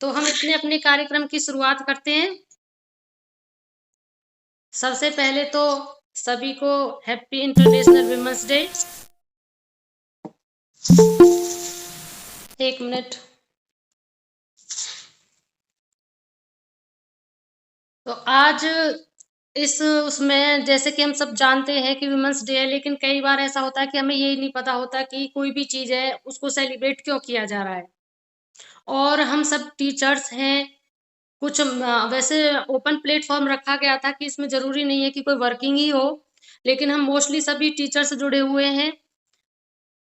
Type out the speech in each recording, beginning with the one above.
तो हम अपने अपने कार्यक्रम की शुरुआत करते हैं। सबसे पहले तो सभी को happy international women's day. 1 minute. तो आज इस उसमें जैसे कि हम सब जानते हैं कि विमेंस डे है, लेकिन कई बार ऐसा होता है कि हमें यही नहीं पता होता कि कोई भी चीज है उसको सेलिब्रेट क्यों किया जा रहा है। और हम सब टीचर्स हैं। कुछ वैसे ओपन प्लेटफॉर्म रखा गया था कि इसमें जरूरी नहीं है कि कोई वर्किंग ही हो, लेकिन हम मोस्टली सभी टीचर्स जुड़े हुए हैं।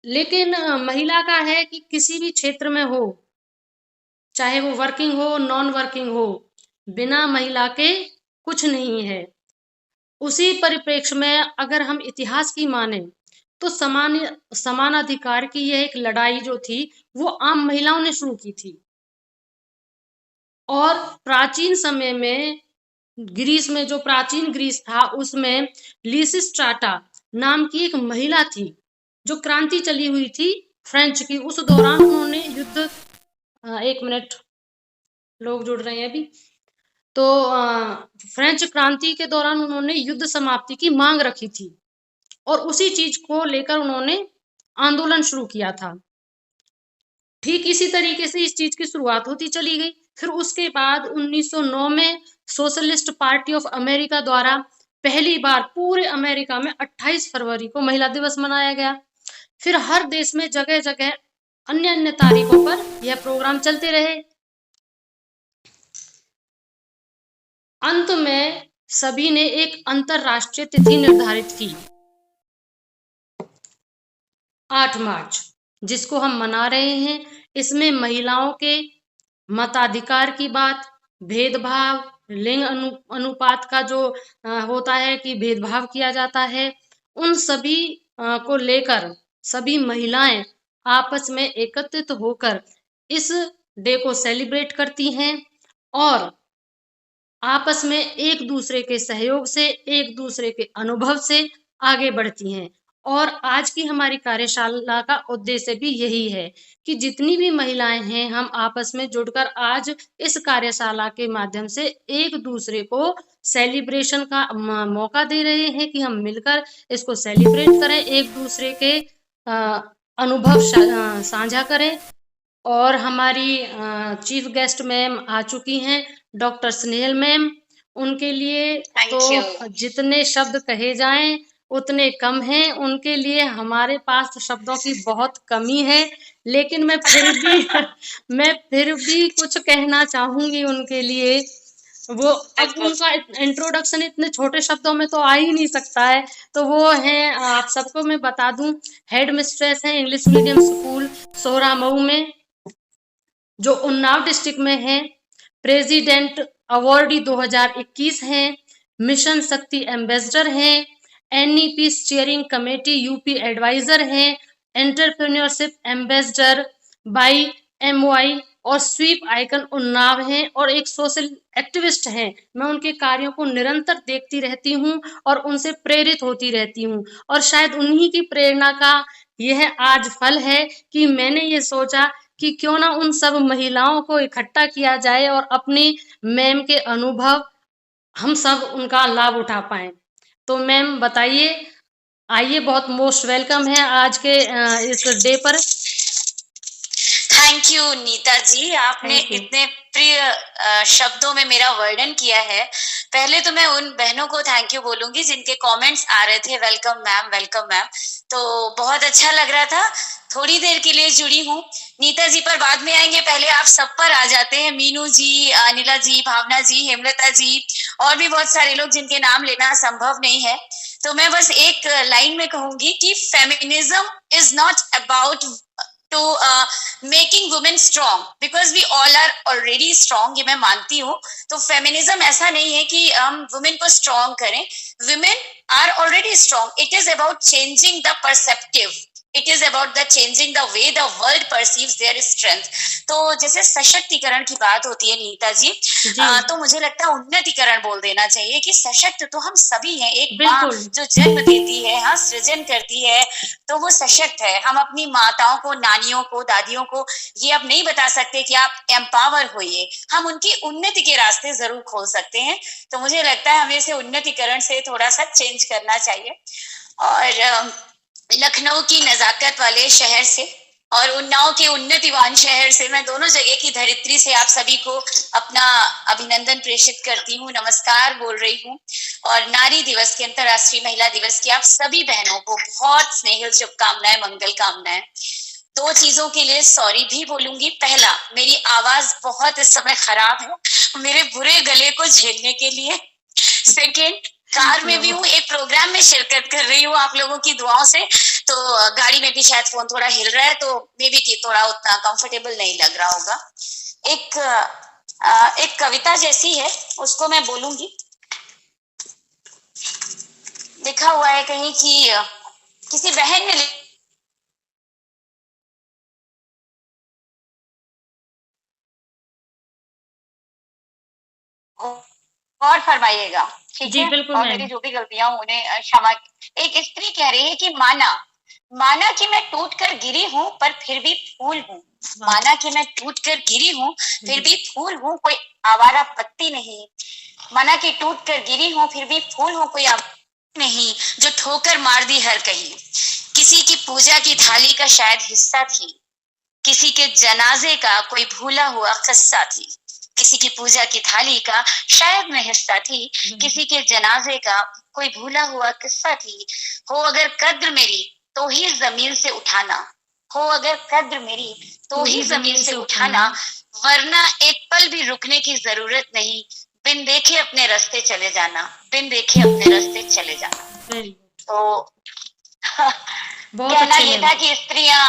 लेकिन महिला का है कि किसी भी क्षेत्र में हो, चाहे वो वर्किंग हो नॉन वर्किंग हो, बिना महिला के कुछ नहीं है। उसी परिप्रेक्ष्य में अगर हम इतिहास की माने तो समान अधिकार की यह एक लड़ाई जो थी वो आम महिलाओं ने शुरू की थी। और प्राचीन समय में ग्रीस में, जो प्राचीन ग्रीस था, उसमें लिसिस्ट्राटा नाम की एक महिला थी जो क्रांति चली हुई थी फ्रेंच की। उस दौरान उन्होंने युद्ध 1 मिनट, लोग जुड़ रहे हैं अभी। तो फ्रेंच क्रांति के दौरान उन्होंने युद्ध समाप्ति की मांग रखी थी और उसी चीज को लेकर उन्होंने आंदोलन शुरू किया था। ठीक इसी तरीके से इस चीज की शुरुआत होती चली गई। फिर उसके बाद 1909 में सोशलिस्ट पार्टी ऑफ अमेरिका द्वारा पहली बार पूरे अमेरिका में 28 फरवरी को महिला दिवस मनाया गया। फिर हर देश में जगह जगह अन्य अन्य तारीखों पर यह प्रोग्राम चलते रहे। अंत में सभी ने एक अंतरराष्ट्रीय तिथि निर्धारित की, 8 मार्च, जिसको हम मना रहे हैं। इसमें महिलाओं के मताधिकार की बात, भेदभाव, लिंग अनुपात का जो होता है कि भेदभाव किया जाता है, उन सभी को लेकर सभी महिलाएं आपस में एकत्रित होकर इस डे को सेलिब्रेट करती हैं और आपस में एक दूसरे के सहयोग से, एक दूसरे के अनुभव से आगे बढ़ती हैं। और आज की हमारी कार्यशाला का उद्देश्य भी यही है कि जितनी भी महिलाएं हैं, हम आपस में जुड़कर आज इस कार्यशाला के माध्यम से एक दूसरे को सेलिब्रेशन का मौका दे रहे हैं कि हम मिलकर इसको सेलिब्रेट करें, एक दूसरे के अनुभव साझा करें। और हमारी चीफ गेस्ट मैम आ चुकी हैं, डॉक्टर स्नेहल मैम। उनके लिए तो जितने शब्द कहे जाएं उतने कम हैं। उनके लिए हमारे पास शब्दों की बहुत कमी है, लेकिन मैं फिर भी मैं फिर भी कुछ कहना चाहूंगी उनके लिए। वो अब उनका इंट्रोडक्शन इतने छोटे शब्दों में तो आ ही नहीं सकता है। तो वो है, आप सबको मैं बता दूं, हेड मिस्ट्रेस है English medium school Sohra Mau में, जो उन्नाव डिस्ट्रिक्ट में है। प्रेसिडेंट अवार्डी 2021 हैं। मिशन शक्ति एम्बेसडर हैं। NEP steering committee UP adviser हैं। एंटरप्रेन्योरशिप एम्बेसडर बाई एमवाई और स्वीप आइकन उन्नाव हैं और एक सोशल एक्टिविस्ट हैं। मैं उनके कार्यों को निरंतर देखती रहती हूँ और उनसे प्रेरित होती रहती हूँ, और शायद उन्हीं की प्रेरणा का यह आज फल है कि मैंने ये सोचा कि क्यों ना उन सब महिलाओं को इकट्ठा किया जाए और अपनी मैम के अनुभव हम सब उनका लाभ उठा पाए। तो मैम बताइए, आइए, बहुत मोस्ट वेलकम है आज के इस डे पर। थैंक यू नीता जी, आपने इतने प्रिय शब्दों में मेरा वर्णन किया है। पहले तो मैं उन बहनों को थैंक यू बोलूंगी जिनके कमेंट्स आ रहे थे, वेलकम मैम, वेलकम मैम। तो बहुत अच्छा लग रहा था। थोड़ी देर के लिए जुड़ी हूँ, नीता जी पर बाद में आएंगे, पहले आप सब पर आ जाते हैं। मीनू जी, अनिला जी, भावना जी, हेमलता जी और भी बहुत सारे लोग जिनके नाम लेना संभव नहीं है। तो मैं बस एक लाइन में कहूंगी कि feminism is not about to making women strong because we all are already strong, ये मैं मानती हूँ। तो फेमिनिज्म ऐसा नहीं है कि हम वुमेन को स्ट्रॉन्ग करें, women are already strong, it is about changing the perspective it is about the changing the way the world perceives their strength. तो जैसे सशक्तिकरण की बात होती है नीता जी, तो मुझे लगता है उन्नतिकरण बोल देना चाहिए कि सशक्त तो हम सभी हैं। एक माँ जो जन्म देती है, हाँ, सृजन करती है, तो वो सशक्त है। हम अपनी माताओं को, नानियों को, दादियों को ये अब नहीं बता सकते कि आप एम्पावर होइए, हम उनकी उन्नति के रास्ते जरूर खोल सकते हैं। तो मुझे लगता है हमें इसे उन्नतिकरण से थोड़ा सा चेंज करना चाहिए। और लखनऊ की नजाकत वाले शहर से और उन्नाव के उन्नतिवान शहर से, मैं दोनों जगह की धरित्री से आप सभी को अपना अभिनंदन प्रेषित करती हूँ, नमस्कार बोल रही हूँ। और नारी दिवस के, अंतर्राष्ट्रीय महिला दिवस की आप सभी बहनों को बहुत स्नेहिल शुभकामनाएं, मंगल कामनाएं। दो चीजों के लिए सॉरी भी बोलूंगी। पहला, मेरी आवाज बहुत इस समय खराब है, मेरे बुरे गले को झेलने के लिए। सेकेंड, कार में भी हूँ, एक प्रोग्राम में शिरकत कर रही हूँ आप लोगों की दुआओं से, तो गाड़ी में भी शायद फोन थोड़ा हिल रहा है, तो मे बी कि थोड़ा उतना कंफर्टेबल नहीं लग रहा होगा। एक कविता जैसी है, उसको मैं बोलूंगी। लिखा हुआ है कहीं कि किसी बहन ने और फरमाइएगा, ठीक है? और मेरी जो भी गलतियां उन्हें क्षमा। एक स्त्री कह रही है कि माना कि मैं टूट कर गिरी हूँ पर फिर भी फूल हूँ। माना कि मैं टूट कर गिरी हूँ फिर भी फूल हूँ, कोई आवारा पत्ती नहीं। माना कि टूट कर गिरी हूँ फिर भी फूल हूँ, कोई आवारा नहीं जो ठोकर मार दी हर कहीं। किसी की पूजा की थाली का शायद हिस्सा थी, किसी के जनाजे का कोई भूला हुआ किस्सा थी। किसी की पूजा की थाली का शायद मैं हिस्सा थी, किसी के जनाजे का कोई भूला हुआ किस्सा थी। हो अगर कद्र मेरी तो ही जमीन से उठाना, हो अगर कद्र मेरी तो ही जमीन से उठाना, वरना एक पल भी रुकने की जरूरत नहीं। बिन देखे अपने रास्ते चले जाना, बिन देखे अपने रास्ते चले जाना। तो कहना ये था कि स्त्रियां,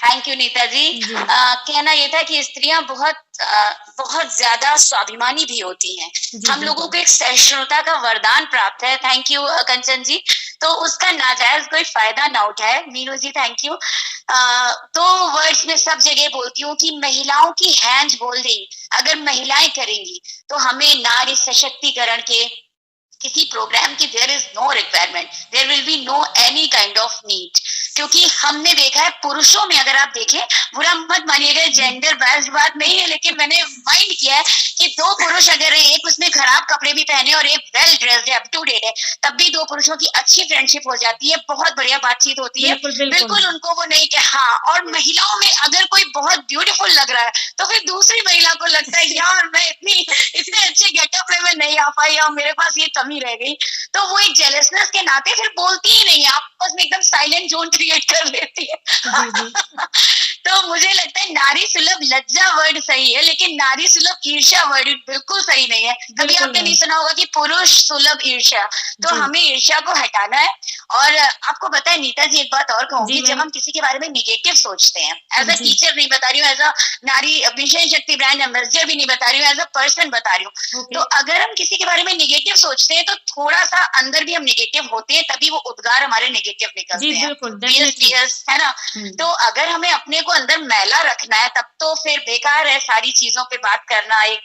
थैंक यू नीता जी, कहना ये था कि स्त्रियां बहुत ज्यादा स्वाभिमानी भी होती हैं। हम लोगों को एक सहिष्णुता का वरदान प्राप्त है, थैंक यू कंचन जी, तो उसका नाजायज कोई फायदा ना उठाए। मीनू जी थैंक यू। तो वर्ड्स में सब जगह बोलती हूँ कि महिलाओं की हैंड होल्डिंग अगर महिलाएं करेंगी तो हमें नारी सशक्तिकरण के किसी प्रोग्राम की there is no requirement, there will be no any kind of need. क्योंकि हमने देखा है पुरुषों में, अगर आप देखें, बुरा मत मानिएगा, जेंडर बायस्ड बात नहीं है, लेकिन मैंने माइंड किया है कि दो पुरुष अगर है, एक उसने खराब कपड़े भी पहने और एक वेल ड्रेस्ड है, अप टू डेट है, तब भी दो पुरुषों की अच्छी फ्रेंडशिप हो जाती है, बहुत बढ़िया बातचीत होती है। बिल्कुल उनको वो नहीं कहा। हाँ, और महिलाओं में अगर कोई बहुत ब्यूटीफुल लग रहा है तो फिर दूसरी महिला को लगता है यार मैं इतने अच्छे गेटअप में मैं नहीं आ पाई, या मेरे पास ये कमी रह गई, तो वो एक जेलसनेस के नाते फिर बोलती ही नहीं है, आपस में एकदम साइलेंट जोन क्रिएट कर लेती है। तो मुझे लगता है नारी सुलभ लज्जा वर्ड सही है, लेकिन नारी सुलभ ईर्ष्या वर्ड बिल्कुल सही नहीं है। कभी आपने नहीं सुना होगा कि पुरुष सुलभ ईर्ष्या, तो हमें ईर्ष्या को हटाना है। और आपको पता है नीता जी, एक बात और कहूंगी, जब हम किसी के बारे में निगेटिव सोचते हैं, एज अ टीचर नहीं बता रही हूँ, एज अ नारी मिशन शक्ति ब्रांड एम्बेसडर भी नहीं बता रही हूँ, एज अ पर्सन बता रही हूँ, तो अगर हम किसी के बारे में निगेटिव सोचते हैं तो थोड़ा सा अंदर भी हम निगेटिव होते हैं, तभी वो उद्गार हमारे निगेटिव निकलते हैं, है ना? तो अगर हमें अपने को अंदर मैला रखना है तब तो फिर बेकार है सारी चीजों पे बात करना। एक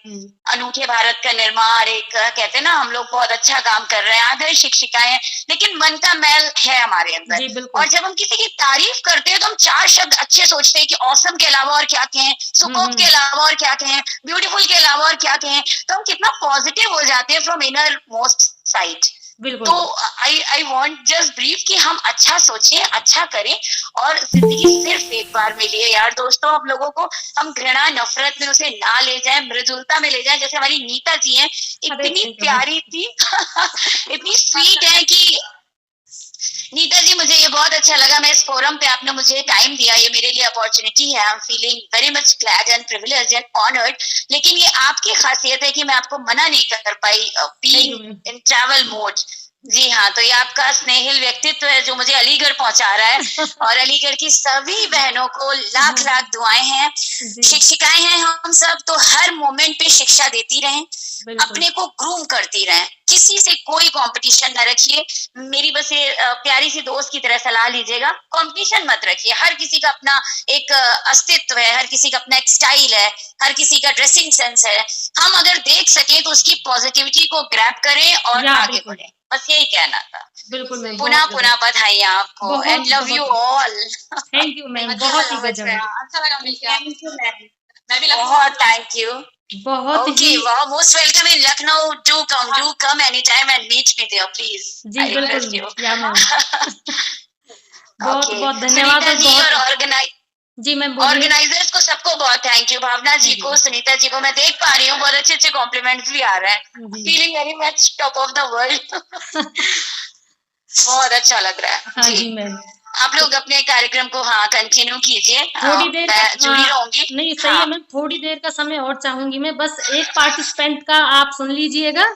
अनूठे भारत का निर्माण, एक कहते हैं ना हम लोग बहुत अच्छा काम कर रहे हैं, आदर्श शिक्षिकाएं, लेकिन मन का मैल है हमारे अंदर। और जब हम किसी की तारीफ करते हैं तो हम चार शब्द अच्छे सोचते हैं कि ऑसम के अलावा और क्या कहें, सुपर्ब के अलावा और क्या कहें, ब्यूटीफुल के अलावा और क्या कहें, तो हम कितना पॉजिटिव हो जाते हैं फ्रॉम इनर मोस्ट साइड। तो आई वॉन्ट जस्ट ब्रीफ कि हम अच्छा सोचें, अच्छा करें, और जिंदगी सिर्फ एक बार मिली है यार दोस्तों। हम लोगों को हम घृणा नफरत में उसे ना ले जाए, मृदुलता में ले जाए। जैसे हमारी नीता जी हैं, इतनी प्यारी थी इतनी स्वीट है कि नीता जी, मुझे ये बहुत अच्छा लगा, मैं इस फोरम पे आपने मुझे टाइम दिया, ये मेरे लिए अपॉर्चुनिटी है। I am feeling very much glad and privileged and honoured. लेकिन ये आपकी खासियत है कि मैं आपको मना नहीं कर पाई, बीइंग इन ट्रैवल मोड। जी हाँ, तो ये आपका स्नेहिल व्यक्तित्व है जो मुझे अलीगढ़ पहुँचा रहा है और अलीगढ़ की सभी बहनों को लाख-लाख दुआएँ हैं। जी, शिक्षिकाएँ हैं हम सब, तो हर मोमेंट पे शिक्षा देती रहें, बिल्कुल। अपने को ग्रूम करती रहें, किसी से कोई कॉम्पिटिशन ना रखिए। मेरी बस ये प्यारी सी दोस्त की तरह सलाह लीजिएगा, कॉम्पिटिशन मत रखिए। हर किसी का अपना एक अस्तित्व है, हर किसी का अपना एक स्टाइल है, हर किसी का ड्रेसिंग सेंस है। हम अगर देख सकें तो उसकी पॉजिटिविटी को ग्रैब करें और या आगे बिल्कुल, बढ़ें। बस यही कहना था। बिल्कुल मैम, बहुत पुनः-पुनः गज़ब। बधाइयाँ आपको एंड बहुत, लव यू बहुत ऑल। थैंक यू मैम, अच्छा बहुत ही लगा, गज़ब। अच्छा लगा मिलके। Thank you ma'am. मैं भी बहुत थैंक यू। बहुत ही ओके, वाह, most welcome in Lucknow. Do come any time and meet me there please. जी, आई रिक्वेस्ट बिल्कुल, यू। या मैम। ओके, बहुत-बहुत धन्यवाद सुनीता और जी और बहुत जी मैम बोलिए। ऑर्गेनाइजर्स को सबको बहुत थैंक यू। भावना जी जी, को, सुनीता जी को मैं देख पा रही हूँ, बहुत अच्छे-अच्छे कॉम्प्लीमेंट्स भी आ रहे हैं। जी। Feeling very much top of the world. बहुत अच्छा लग रहा है। हाँ जी। जी मैम। आप लोग अपने कार्यक्रम को हाँ कंटिन्यू कीजिए। थोड़ी देर मैं का जुड़ी रहूंगी। नहीं सही हाँ है मैम, थोड़ी देर का समय और चाहूँगी मैं, बस एक पार्टिसिपेंट का आप सुन लीजिएगा।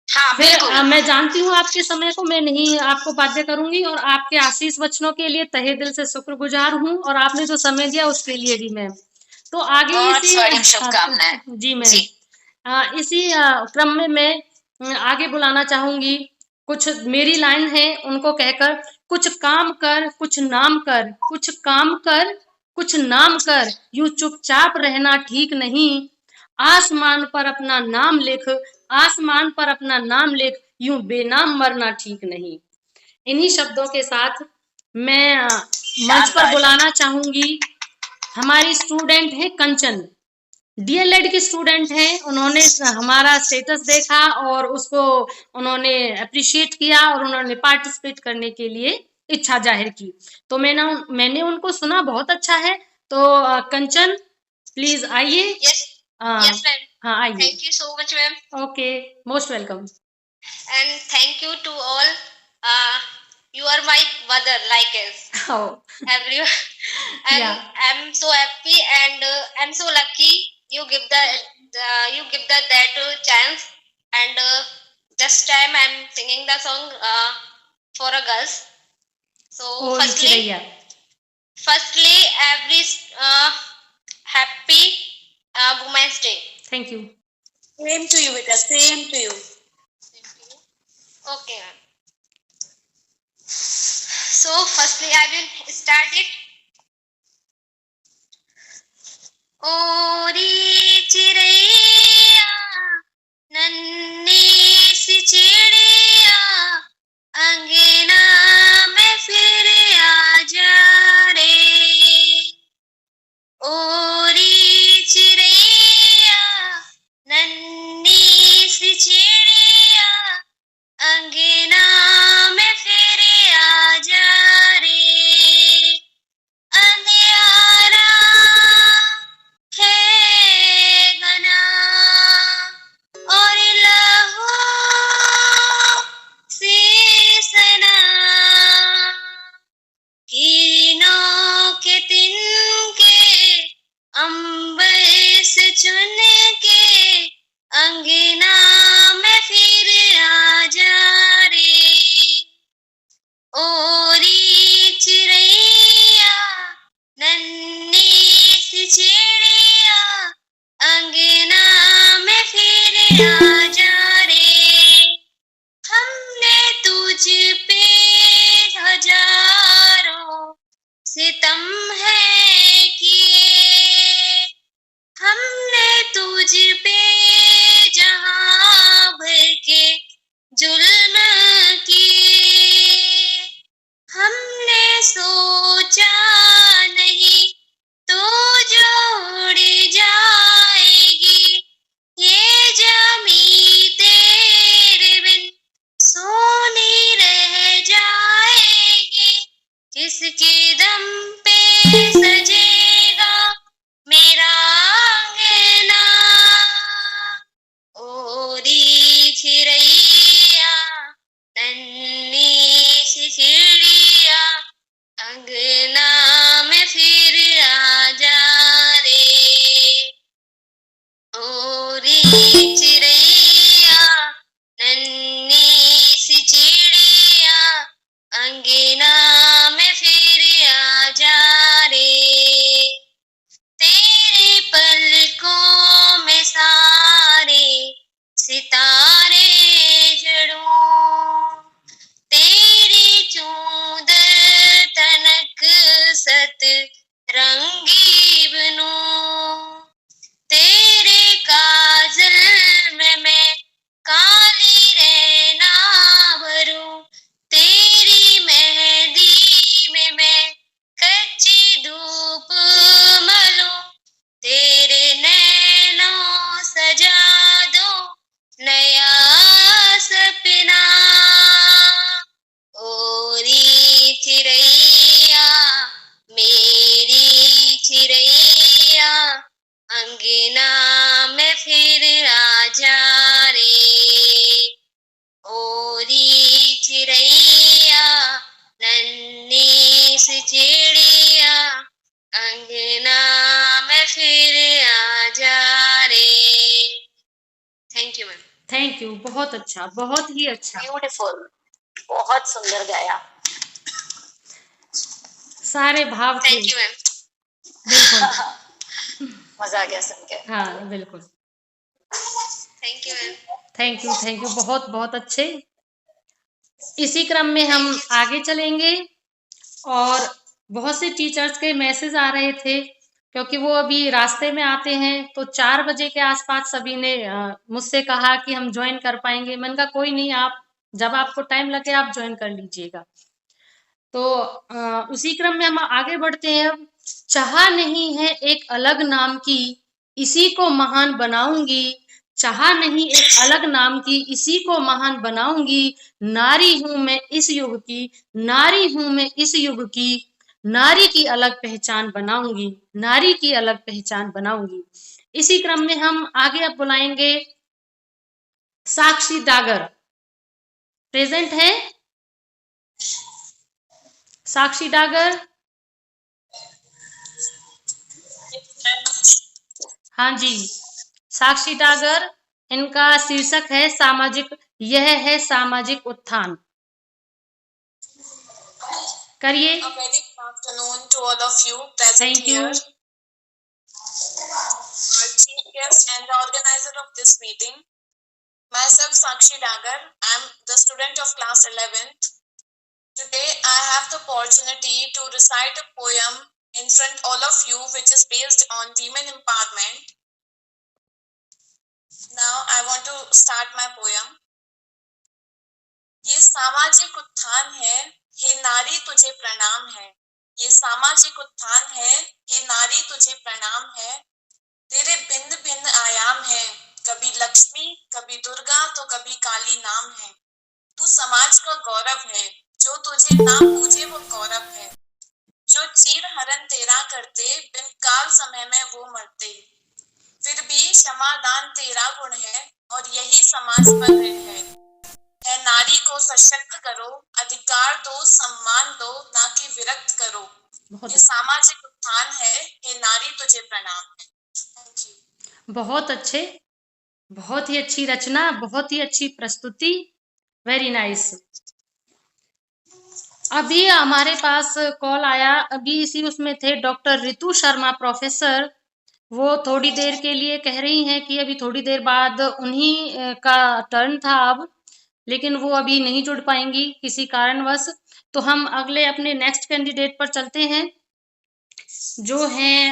हाँ फिर बिल्कुल। मैं जानती हूँ आपके समय को, मैं नहीं आपको बाध्य करूँगी और आपके आशीष वचनों के लिए तहे दिल से शुक्रगुज़ार हूँ और आपने जो समय दिया उसके लिए भी मैम। तो आगे बहुत इसी स्वर्णिम शुभकामनाएं। जी मैम। जी। इसी क्रम में मैं आगे बुलाना चाहूँगी, कुछ मेरी लाइन है उनको कहकर, कुछ काम कर, कुछ नाम कर, कुछ काम कर, कुछ नाम कर, यूँ चुपचाप रहना ठीक नहीं। आसमान पर अपना नाम लिख, आसमान पर अपना नाम लिख, यूँ बेनाम मरना ठीक नहीं। इन्हीं शब्दों के साथ मैं मंच पर शानदार। बुलाना चाहूँगी, हमारी स्टूडेंट है कंचन। डीएलएड की स्टूडेंट हैं, उन्होंने हमारा स्टेटस देखा और उसको उन्होंने एप्रिशिएट किया और उन्होंने पार्टिसिपेट करने के लिए इच्छा जाहिर की। तो मैंने उनको सुना बहुत अच्छा है। तो कंचन प्लीज आइए। Yes yes ma'am. हाँ आइए। Thank you so much ma'am okay, most welcome. And thank you to all. You are my mother, like us. Oh, Everyone. And yeah. I'm so happy and I'm so lucky you give that chance. And this time I'm singing the song for a girls. So Oh, Chiraiya. firstly, every happy Women's Day. Thank you. Same to you, beta. Same to you. Okay, ma'am. So firstly, I will start it. ओरी चिड़ैया नन्ही सी चिड़िया अंगना में फिर आ जा रे। ओरी चिड़ैया नन्ही सी चिड़िया अंगना में फिर आ जा रे। अंधियारा है घना और लहो से सना किरणों के तिनके अंबर से चुन के अंगना में फिर आ जा रे। ओरी चिड़ैया नन्ही सी चिड़िया अंगना में फिर आ जा रे। हमने तुझ पे हजारों सितम है किए। हमने तुझ पे जहां भर के जुल्म किए। हमने सोचा नहीं तो जोड़ जाएगी ये जमी तेरे बिन सोनी रह जाएगी। किसके दम पे सजेगा मेरा अंगना। ओरी चिड़ैया नन्ही सी चिड़िया अंगना में फिर आ जा रे। ओरी चिड़ैया नन्ही सी थैंक यू, बहुत अच्छा, बहुत ही अच्छा, ब्यूटीफुल, बहुत सुंदर गाया, सारे भाव थे। Thank you ma'am. बिल्कुल। मजा आ गया सुन के। हाँ बिल्कुल, thank you ma'am. Thank you, बहुत बहुत अच्छे। इसी क्रम में हम आगे चलेंगे और बहुत से टीचर्स के मैसेज आ रहे थे क्योंकि वो अभी रास्ते में आते हैं, तो 4 बजे के आसपास सभी ने मुझसे कहा कि हम ज्वाइन कर पाएंगे। मैंने कहा कोई नहीं, आप जब आपको टाइम लगे आप ज्वाइन कर लीजिएगा। तो उसी क्रम में हम आगे बढ़ते हैं। अब चाह नहीं है एक अलग नाम की, इसी को महान बनाऊंगी। चाह नहीं एक अलग नाम की, इसी को महान बनाऊंगी। नारी हूं मैं इस युग की, नारी हूं मैं इस युग की, नारी की अलग पहचान बनाऊंगी, नारी की अलग पहचान बनाऊंगी। इसी क्रम में हम आगे अब बुलाएंगे साक्षी डागर। प्रेजेंट है साक्षी डागर? हाँ जी, साक्षी डागर, इनका शीर्षक है सामाजिक, यह है सामाजिक उत्थान। करिए। A very good afternoon to all of you present Thank you. here. Our chief guest and the organizer of this meeting, myself Sakshi Dagar. I am the student of class 11th. Today I have the opportunity to recite a poem in front of all of you which is based on women empowerment. Now I want to start my poem. ये सामाजिक उत्थान है, हे नारी तुझे प्रणाम है। ये सामाजिक उत्थान है, हे नारी तुझे प्रणाम है। तेरे भिन्न भिन्न आयाम है, कभी लक्ष्मी, कभी दुर्गा तो कभी काली नाम है। तू समाज का गौरव है, जो तुझे ना पूजे वो गौरव है। जो चीर हरण तेरा करते, बिन काल समय में वो मरते। फिर भी क्षमादान तेरा गुण है, और यही समाज पर ऋण है नारी को सशक्त करो, अधिकार दो, सम्मान दो, ना कि विरक्त करो। ये सामाजिक उत्थान है, हे नारी तुझे प्रणाम है। Thank you. बहुत अच्छे, बहुत ही अच्छी रचना, बहुत ही अच्छी प्रस्तुति, वेरी नाइस। अभी हमारे पास कॉल आया, अभी इसी उसमें थे डॉक्टर रितु शर्मा प्रोफेसर, वो थोड़ी देर के लिए कह रही हैं कि अभी थोड़ी देर बाद उन्हीं का टर्न था अब, लेकिन वो अभी नहीं जुड़ पाएंगी किसी कारणवश। तो हम अगले अपने नेक्स्ट कैंडिडेट पर चलते हैं, जो हैं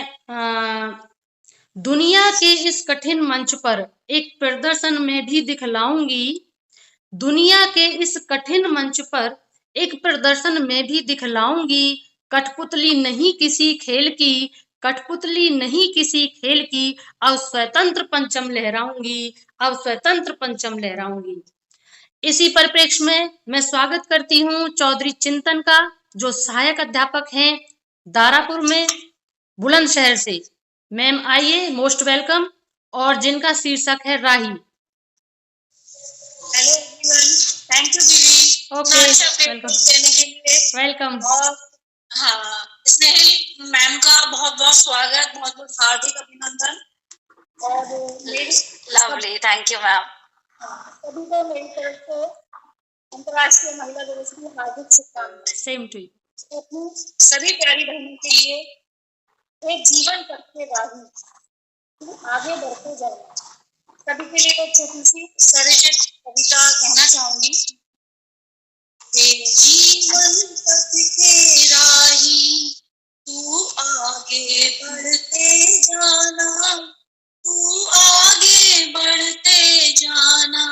दुनिया के इस कठिन मंच पर एक प्रदर्शन में भी दिखलाऊंगी। दुनिया के इस कठिन मंच पर एक प्रदर्शन में भी दिखलाऊंगी। कठपुतली नहीं किसी खेल की, कठपुतली नहीं किसी खेल की, अब स्वतंत्र पंचम लहराऊंगी, अब स्वतंत्र पंचम लहराऊंगी। इसी परिप्रेक्ष्य में मैं स्वागत करती हूँ चौधरी चिंतन का, जो सहायक अध्यापक हैं दारापुर में, बुलंदशहर से। मैम आइए, मोस्ट वेलकम, और जिनका शीर्षक है राही। हेलो एवरीवन, थैंक यू दीदी। ओके, वेलकम देने के लिए। वेलकम। और हाँ, स्नेहिल मैम का बहुत बहुत स्वागत, बहुत बहुत हार्दिक अभिनंदन। और मेरी लवली, थैंक यू मैम। सभी को मेरी तरफ से अंतर्राष्ट्रीय महिला दिवस की हार्दिक शुभकामनाएं। Same to you. अपनी सभी प्यारी बहनों के लिए एक जीवन पथ के राही, तू आगे बढ़ते जाना। सभी के लिए एक छोटी सी स्वरचित कविता कहना चाहूंगी। जीवन पथ के राही, तू आगे बढ़ते जाना, तू आगे बढ़ते जाना,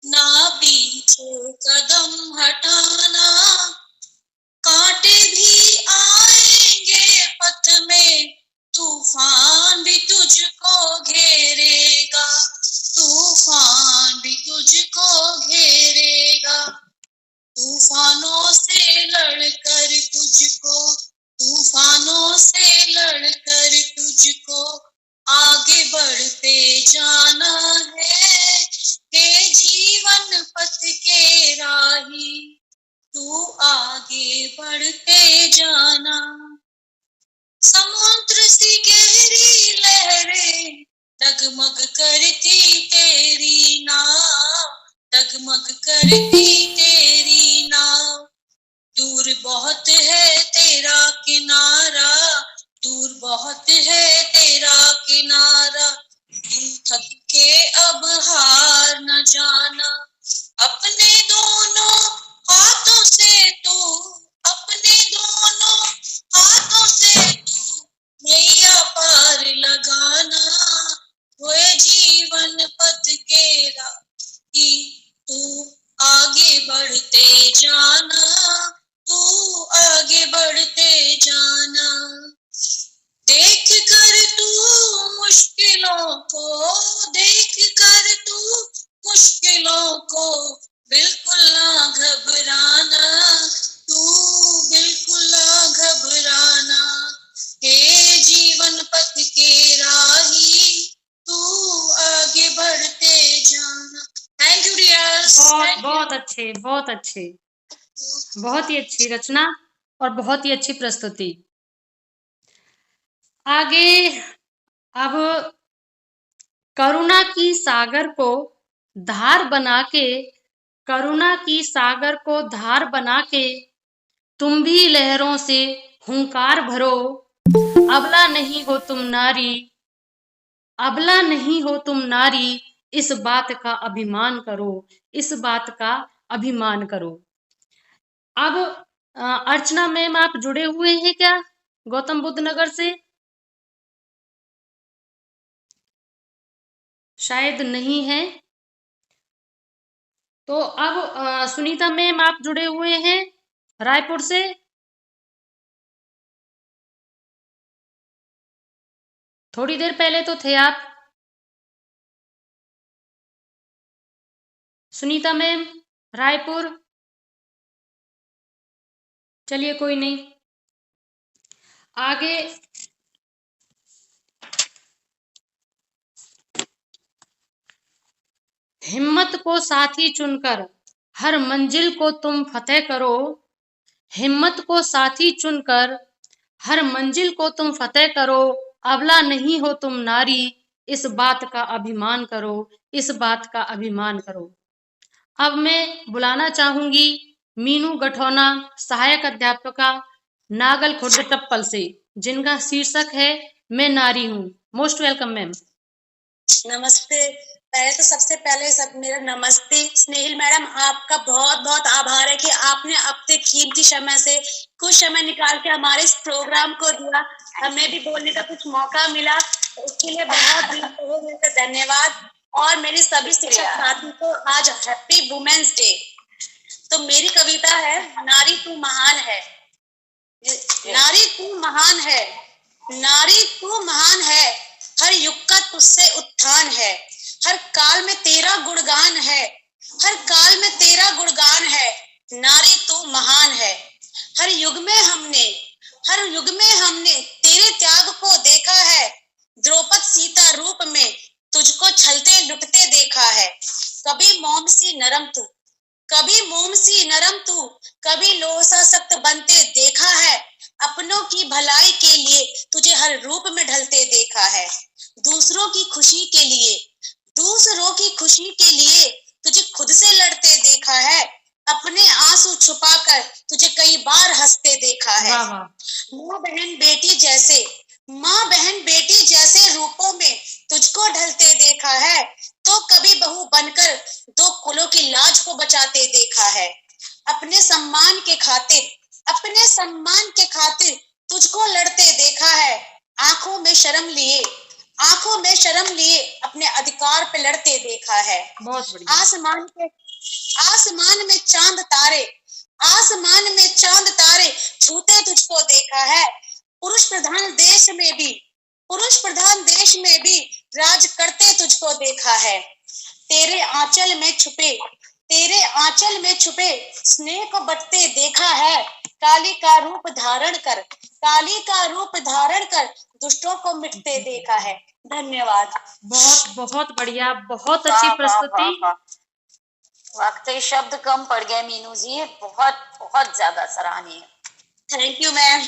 ना पीछे कदम हटाना। कांटे भी आएंगे पथ में, तूफान भी तुझको घेरेगा, तूफान भी तुझको घेरेगा। तूफानों से लड़कर तुझको, तूफानों से लड़कर तुझको आगे बढ़ते जाना है, हे जीवन पथ के राही, तू आगे बढ़ते जाना। समुद्र सी गहरी लहरें डगमग करती तेरी नाव, डगमग करती तेरी नाव। दूर बहुत है तेरा किनारा, दूर बहुत है तेरा किनारा। तू थक के अब हार न जाना, अपने दोनों हाथों से तू, अपने दोनों हाथों से तू नैया पार लगाना। होए जीवन पथ के राही, तू आगे बढ़ते जाना, तू आगे बढ़ते जाना। देख कर तू मुश्किलों को, देख कर तू मुश्किलों को, बिल्कुल ना घबराना, तू बिल्कुल ना घबराना। हे जीवन पथ के राही, तू आगे बढ़ते जाना। Thank you dears. बहुत अच्छे, बहुत अच्छे, बहुत ही अच्छी रचना और बहुत ही अच्छी प्रस्तुति। आगे अब करुणा की सागर को धार बना के, करुणा की सागर को धार बना के तुम भी लहरों से हुंकार भरो। अबला नहीं हो तुम नारी, अबला नहीं हो तुम नारी, इस बात का अभिमान करो, इस बात का अभिमान करो। अब अर्चना मैम आप जुड़े हुए हैं क्या गौतम बुद्ध नगर से? शायद नहीं है। तो अब सुनीता मैम आप जुड़े हुए हैं रायपुर से? थोड़ी देर पहले तो थे आप। सुनीता मैम रायपुर, चलिए कोई नहीं। आगे हिम्मत को साथी चुनकर हर मंजिल को तुम फतेह करो, हिम्मत को साथी चुनकर हर मंजिल को तुम फतेह करो। अबला नहीं हो तुम नारी, इस बात का अभिमान करो, इस बात का अभिमान करो। अब मैं बुलाना चाहूंगी मीनू गठौना, सहायक अध्यापिका नागल खुर्द टप्पल से, जिनका शीर्षक है मैं नारी हूँ। Most welcome ma'am. नमस्ते। पहले तो सबसे पहले मेरा नमस्ते। स्नेहिल मैडम, आपका बहुत बहुत आभार है कि आपने अपने कीमती समय से कुछ समय निकाल के हमारे इस प्रोग्राम को दिया, हमें भी बोलने का कुछ मौका मिला, उसके लिए बहुत धन्यवाद। और मेरी सभी शिक्षक साथी को आज हैप्पी वुमेन्स डे। तो मेरी कविता है, नारी तू महान है, नारी तू महान है, नारी तू महान है, हर युग का तुझसे उत्थान है, हर काल में तेरा गुणगान है, हर काल में तेरा गुणगान है, नारी तू महान है। हर युग में हमने तेरे त्याग को देखा है, द्रौपद सीता रूप में तुझको छलते लुटते देखा है। कभी मोम सी नरम तू, कभी मोम सी नरम तू, कभी लोह सा सख्त बनते देखा है। अपनों की भलाई के लिए तुझे हर रूप में ढलते देखा है। दूसरों की खुशी के लिए तुझे खुद से लड़ते देखा है। अपने आंसू छुपाकर तुझे कई बार हंसते देखा है। माँ बहन बेटी जैसे रूपों में तुझको ढलते देखा है। तो कभी बहू बनकर दो कुलों की लाज को बचाते देखा है। अपने सम्मान के खातिर तुझको लड़ते देखा है। आंखों में शर्म लिए अपने अधिकार पे लड़ते देखा है। आसमान में चांद तारे छूते तुझको देखा है। पुरुष प्रधान देश में भी राज करते तुझको देखा है। तेरे आंचल में छुपे स्नेह को बटते देखा है। काली का रूप धारण कर दुष्टों को मिटते देखा है। धन्यवाद। बहुत बहुत बढ़िया, बहुत अच्छी प्रस्तुति। वाकई शब्द कम पड़ गए मीनू जी, बहुत बहुत ज्यादा सराहनीय। Thank you ma'am.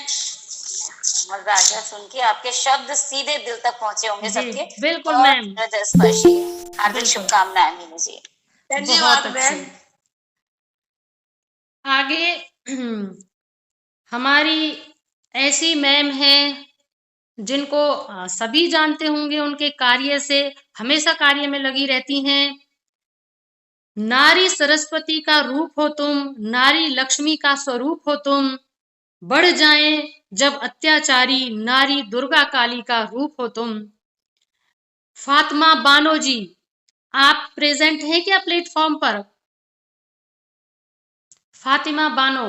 मजा आ गया सुन के, आपके शब्द सीधे दिल तक पहुंचे होंगे सबके। बिल्कुल बहुत मैम, हृदयस्पर्शी है। हार्दिक बिल्कुल शुभकामनाएं मीनू जी। बहुत धन्यवाद अच्छे। मैम। आगे हमारी ऐसी मैम हैं जिनको सभी जानते होंगे, उनके कार्य से हमेशा कार्य में लगी रहती हैं। नारी सरस्वती का रूप हो तुम, नारी लक्ष्मी का स्वरूप हो तुम, बढ़ जाएं जब अत्याचारी, नारी दुर्गा काली का रूप हो तुम। फातिमा बानो जी, आप प्रेजेंट हैं क्या प्लेटफॉर्म पर? फातिमा बानो,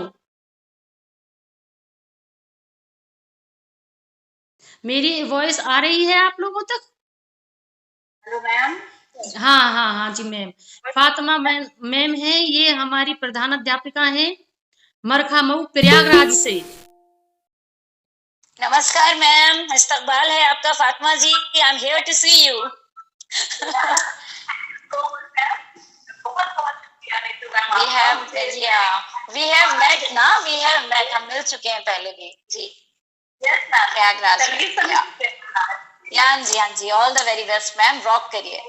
मेरी वॉइस आ रही है आप लोगों तक? Hello ma'am. हाँ हाँ हाँ जी मैम। फातिमा मैम है, ये हमारी प्रधान अध्यापिका हैं मरखा मऊ प्रयागराज से। नमस्कार मैम, इस्तकबाल है आपका Fatima ji. I am here to see you. We have met ना, वी हैव मेट, हम मिल चुके हैं पहले भी जी। प्रयागराज में। हाँ जी, हाँ जी, all the very best ma'am, rock करिए।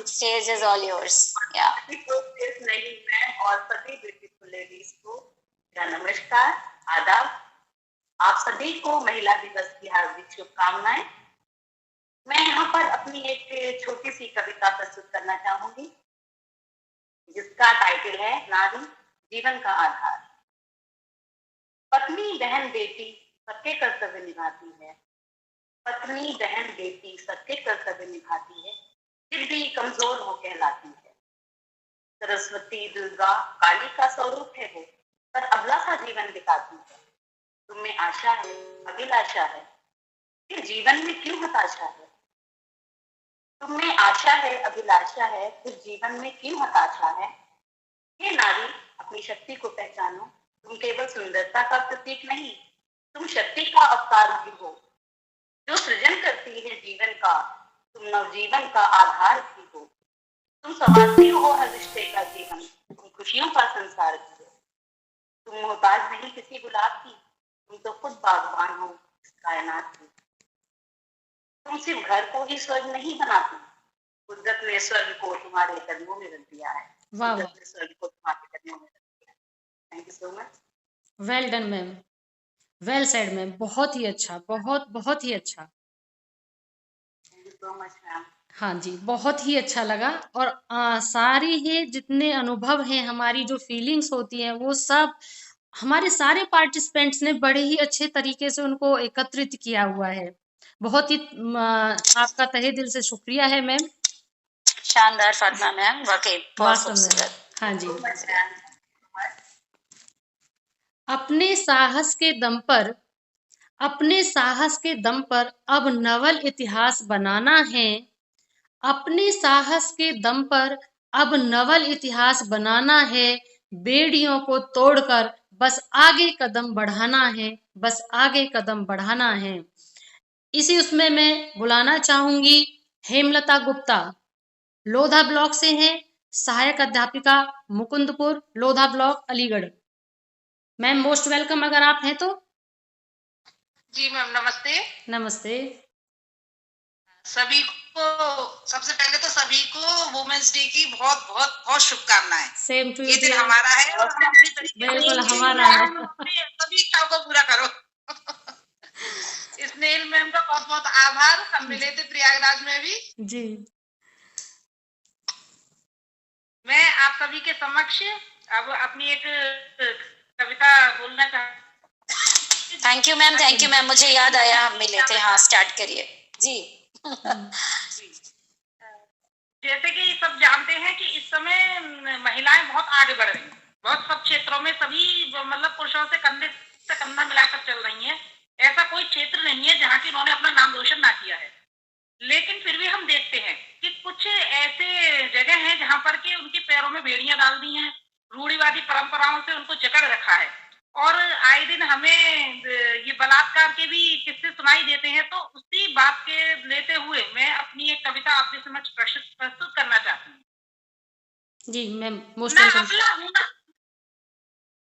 Stage is all yours. या और सभी ब्यूटीफुल लेडीज को मेरा नमस्कार, आदाब। आप सभी को महिला दिवस की हार्दिक शुभकामनाएं। मैं यहाँ पर अपनी एक छोटी सी कविता प्रस्तुत करना चाहूंगी, जिसका टाइटल है नारी जीवन का आधार। पत्नी बहन बेटी सबके कर्तव्य निभाती है, पत्नी बहन बेटी सबके कर्तव्य निभाती है, फिर भी कमजोर हो कहलाती है। सरस्वती दुर्गा काली का स्वरूप है वो, पर अबला सा जीवन बिताती है। तुम्हें आशा है, अभिलाषा है, फिर जीवन में क्यों हताशा है? तुम्हें आशा है, अभिलाषा है, फिर जीवन में क्यों हताशा है? हे नारी, अपनी शक्ति को पहचानो। तुम केवल सुंदरता का प्रतीक नहीं, तुम शक्ति का अवतार भी हो, जो सृजन करती है जीवन का। तुम नवजीवन का आधार भी हो, तुम संवारती हो हर रिश्ते का जीवन, तुम खुशियों का संसार भी हो। तुम मोहताज नहीं किसी गुलाब की, तुम तो खुद बागबान हो इस कायनात की। तुम सिर्फ घर को ही स्वर्ग नहीं बनाती, कुदरत ने स्वर्ग को तुम्हारे कदमों में रख दिया है। कुदरत ने स्वर्ग को तुम्हारे कदमों में रख दिया है। Thank you so much. Well done ma'am, well said ma'am, बहुत ही अच्छा, बहुत बहुत ही अच्छा। Thank you so much ma'am. हाँ जी, बहुत ही अच्छा लगा। और सारी ही जितने अनुभव हैं, हमारी जो फीलिंग्स होती हैं, वो सब हमारे सारे पार्टिसिपेंट्स ने बड़े ही अच्छे तरीके से उनको एकत्रित किया हुआ है। बहुत ही आपका तहे दिल से शुक्रिया है मैम। शानदार फातिमा मैम, वाकई बहुत खूबसूरत। हाँ जी। अपने साहस के दम पर, अपने साहस के दम पर अब नवल इतिहास बनाना है। अपने साहस के दम पर अब नवल इतिहास बनाना है। बेड़ियों को तोड़कर बस आगे कदम बढ़ाना है, बस आगे कदम बढ़ाना है। इसी उसमें मैं बुलाना चाहूंगी हेमलता गुप्ता, लोधा ब्लॉक से हैं, सहायक अध्यापिका Mukundpur, Lodha block, Aligarh. Ma'am most welcome, अगर आप हैं तो। जी मैम, नमस्ते। नमस्ते। सभी को, सबसे पहले तो सभी को वुमेन्स डे की बहुत बहुत बहुत शुभकामनाएं। Same to you. ये दिन हमारा है और हम अपनी तरीके से बिल्कुल हमारा है। सभी इच्छाओं को पूरा करो। स्नेल मैम का बहुत बहुत आभार, हम मिले थे प्रयागराज में भी जी। मैं आप सभी के समक्ष अब अपनी एक कविता बोलना चाहती। Thank you ma'am, thank you ma'am, मुझे याद आया हम मिले थे। हाँ, स्टार्ट करिए जी। जैसे कि सब जानते हैं कि इस समय महिलाएं बहुत आगे बढ़ रही हैं, बहुत सब क्षेत्रों में, सभी मतलब पुरुषों से कंधा मिलाकर चल रही हैं। ऐसा कोई क्षेत्र नहीं है जहाँ की उन्होंने अपना नाम रोशन ना किया है। लेकिन फिर भी हम देखते हैं कि कुछ ऐसे जगह हैं जहाँ पर कि उनके पैरों में बेड़ियां डाल दी हैं, रूढ़िवादी परंपराओं से उनको जकड़ रखा है, और आए दिन हमें ये बलात्कार के भी किस्से सुनाई देते हैं। तो उसी बात के लेते हुए मैं अपनी एक कविता आपके समक्ष प्रस्तुत करना चाहती हूँ। जी मैम,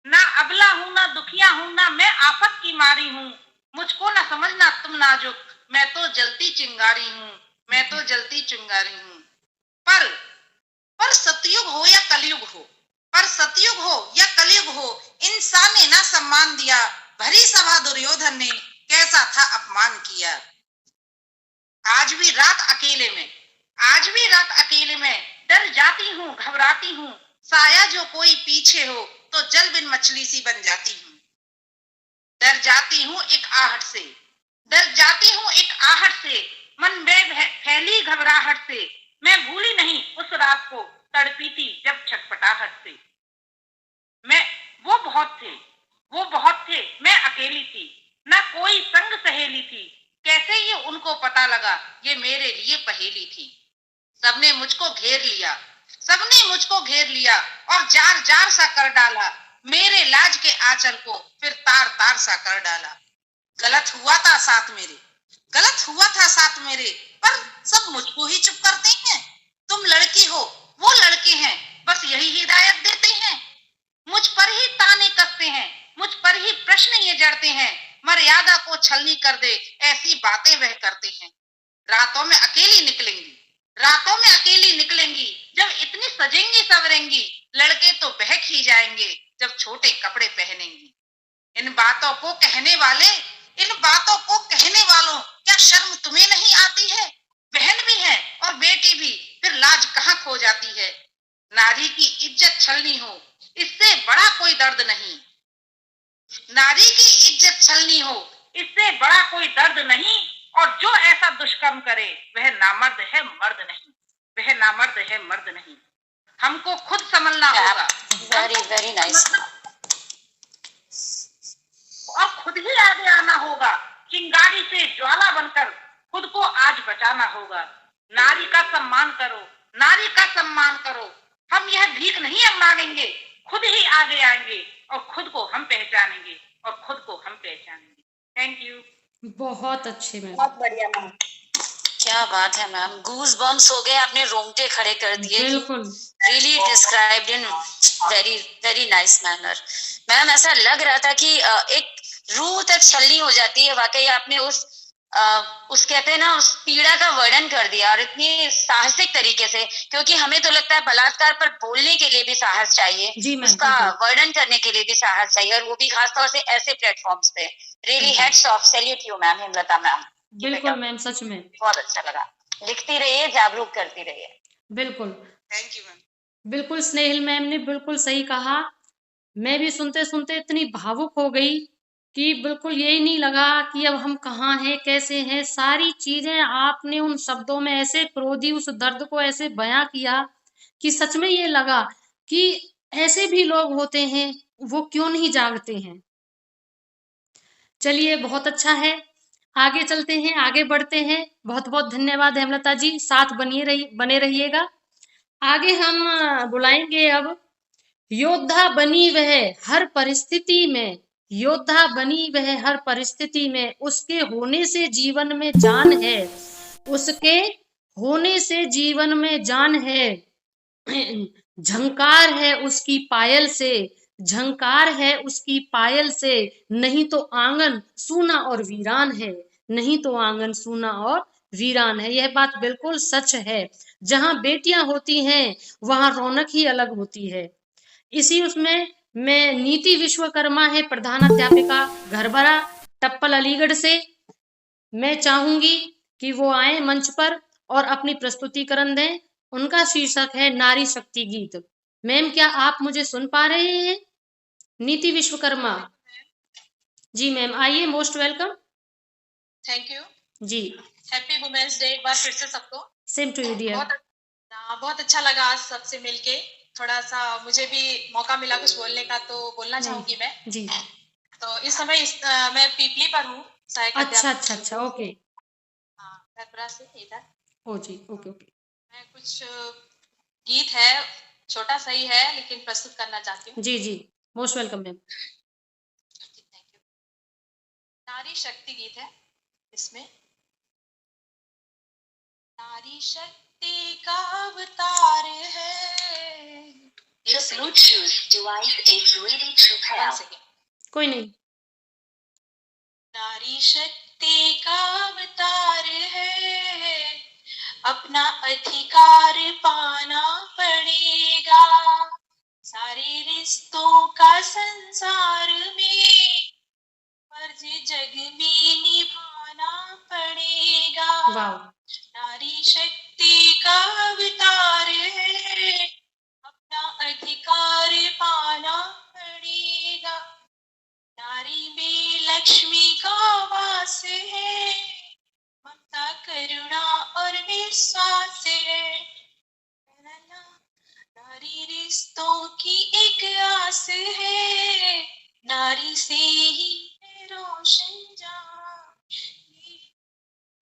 ना अबला हूँ ना दुखिया हूँ, ना मैं आफत की मारी हूँ, मुझको ना समझना तुम नाजुक, मैं तो जलती चिंगारी हूँ, मैं तो जलती चिंगारी हूँ। पर पर सतयुग हो या कलयुग हो, पर सतयुग हो या कलयुग हो, इंसान ने ना सम्मान दिया, भरी सभा दुर्योधन ने कैसा था अपमान किया। आज भी रात अकेले में, आज भी रात अकेले में डर जाती हूँ, घबराती हूँ, साया जो कोई पीछे हो तो जल बिन मछली सी बन जाती हूँ। डर जाती हूँ एक आहट से, डर जाती हूँ एक आहट से, मन में फैली घबराहट से, मैं भूली नहीं उस रात को, तड़पी थी जब छटपटाहट से। मैं वो बहुत थे, वो बहुत थे, मैं अकेली थी, ना कोई संग सहेली थी, कैसे ये उनको पता लगा ये मेरे लिए पहेली थी। सबने मुझको घेर लिया, सबने मुझको घेर लिया और जार जार सा कर डाला, मेरे लाज के आंचल को फिर तार तार सा कर डाला। गलत हुआ था साथ मेरे, गलत हुआ था साथ मेरे, पर सब मुझको ही चुप करते हैं। तुम लड़की हो, वो लड़के हैं, बस यही हिदायत देते हैं। मुझ पर ही ताने कसते हैं, मुझ पर ही प्रश्न ये जड़ते हैं, मर्यादा को छलनी कर दे ऐसी बातें वह करते हैं। रातों में अकेली निकलेंगी, रातों में अकेली निकलेंगी, जब इतनी सजेंगी सवरेंगी, लड़के तो बहक ही जाएंगे जब छोटे कपड़े पहनेंगी। इन बातों को कहने वाले, इन बातों को कहने वालों, क्या शर्म तुम्हें नहीं आती है? बहन भी है और बेटी भी, फिर लाज कहाँ खो जाती है। नारी की इज्जत छलनी हो, इससे बड़ा कोई दर्द नहीं। नारी की इज्जत छलनी हो, इससे बड़ा कोई दर्द नहीं, और जो ऐसा दुष्कर्म करे वह नामर्द है मर्द नहीं, वह नामर्द है मर्द नहीं। हमको खुद संभलना होगा। Very very nice. और खुद ही आगे आना होगा, चिंगारी से ज्वाला बनकर खुद को आज बचाना होगा। नारी का सम्मान करो, नारी का सम्मान करो। हम यह भीख नहीं मांगेंगे, खुद ही आगे आएंगे और खुद को हम पहचानेंगे, और खुद को हम पहचानेंगे। Thank you. बहुत अच्छे मैम, बहुत बढ़िया मैम। क्या बात है मैम, गूज बम्स हो गए, आपने रोंगटे खड़े कर दिए। बिल्कुल really described in very very nice manner. Ma'am ऐसा लग रहा था कि एक रूह तक छलनी हो जाती है। वाकई आपने उस कहते हैं ना, उस पीड़ा का वर्णन कर दिया, और इतनी साहसिक तरीके से, क्योंकि हमें तो लगता है बलात्कार पर बोलने के लिए भी साहस चाहिए, उसका वर्णन करने के लिए भी साहस चाहिए, और वो भी खासतौर से ऐसे प्लेटफॉर्म्स पे। Really heads of, salute you ma'am, Hemlata ma'am. बिल्कुल मैम, सच में बहुत अच्छा लगा। लिखती रहिए, जागरूक करती रहिए। बिल्कुल। Thank you ma'am. बिल्कुल स्नेहिल मैम ने बिल्कुल सही कहा। मैं भी सुनते सुनते इतनी भावुक हो गई कि बिल्कुल यही नहीं लगा कि अब हम कहाँ हैं, कैसे हैं। सारी चीजें आपने उन शब्दों में ऐसे पिरो दी, उस दर्द को ऐसे बयां किया कि सच में ये लगा कि ऐसे भी लोग होते हैं, वो क्यों नहीं जागते हैं। चलिए बहुत अच्छा है, आगे चलते हैं, आगे बढ़ते हैं। बहुत बहुत धन्यवाद हेमलता जी, साथ बने रहिएगा। आगे हम बुलाएंगे अब योद्धा बनी वह हर परिस्थिति में, योद्धा बनी वह हर परिस्थिति में, उसके होने से जीवन में जान है, उसके होने से जीवन में जान है। झंकार है उसकी पायल से, झंकार है उसकी पायल से, नहीं तो आंगन सूना और वीरान है, नहीं तो आंगन सूना और वीरान है। यह बात बिल्कुल सच है। जहां बेटियां होती हैं वहां रौनक ही अलग होती है। इसी उसमें मैं नीति विश्वकर्मा है प्रधानाध्यापिका घरबरा टप्पल अलीगढ़ से, मैं चाहूंगी कि वो आए मंच पर और अपनी प्रस्तुतिकरण दें। उनका शीर्षक है नारी शक्ति गीत। मैम क्या आप मुझे सुन पा रहे हैं? नीति विश्वकर्मा जी मैम, आइए, मोस्ट वेलकम। थैंक यू जी, हैप्पी वुमेन्स डे एक बार फिर से सबको। Same to you dear. बहुत अच्छा लगा आज सबसे मिलके, थोड़ा सा मुझे भी मौका मिला कुछ बोलने का, तो बोलना चाहूंगी मैं जी। तो इस समय मैं पीपली पर हूँ। अच्छा, ओके। घरबरा से इधर। ओ जी, ओके ओके। मैं कुछ गीत है, छोटा सा ही है लेकिन प्रस्तुत करना चाहती हूँ। जी जी, most welcome ma'am. Thank you. नारी शक्ति गीत है इसमें। नारी शक्ति का अवतार है। Bluetooth device is ready to pair. कोई नहीं। नारी शक्ति का अवतार है, अपना अधिकार पाना पड़ेगा। सारे रिश्तों का संसार में फर्ज जग में निभाना पड़ेगा। नारी शक्ति का अवतार है, अपना अधिकार पाना पड़ेगा। नारी में लक्ष्मी का वास है, ममता करुणा और विश्वास है। नारी रिश्तों की एक आस है, नारी से ही है रोशन जहां।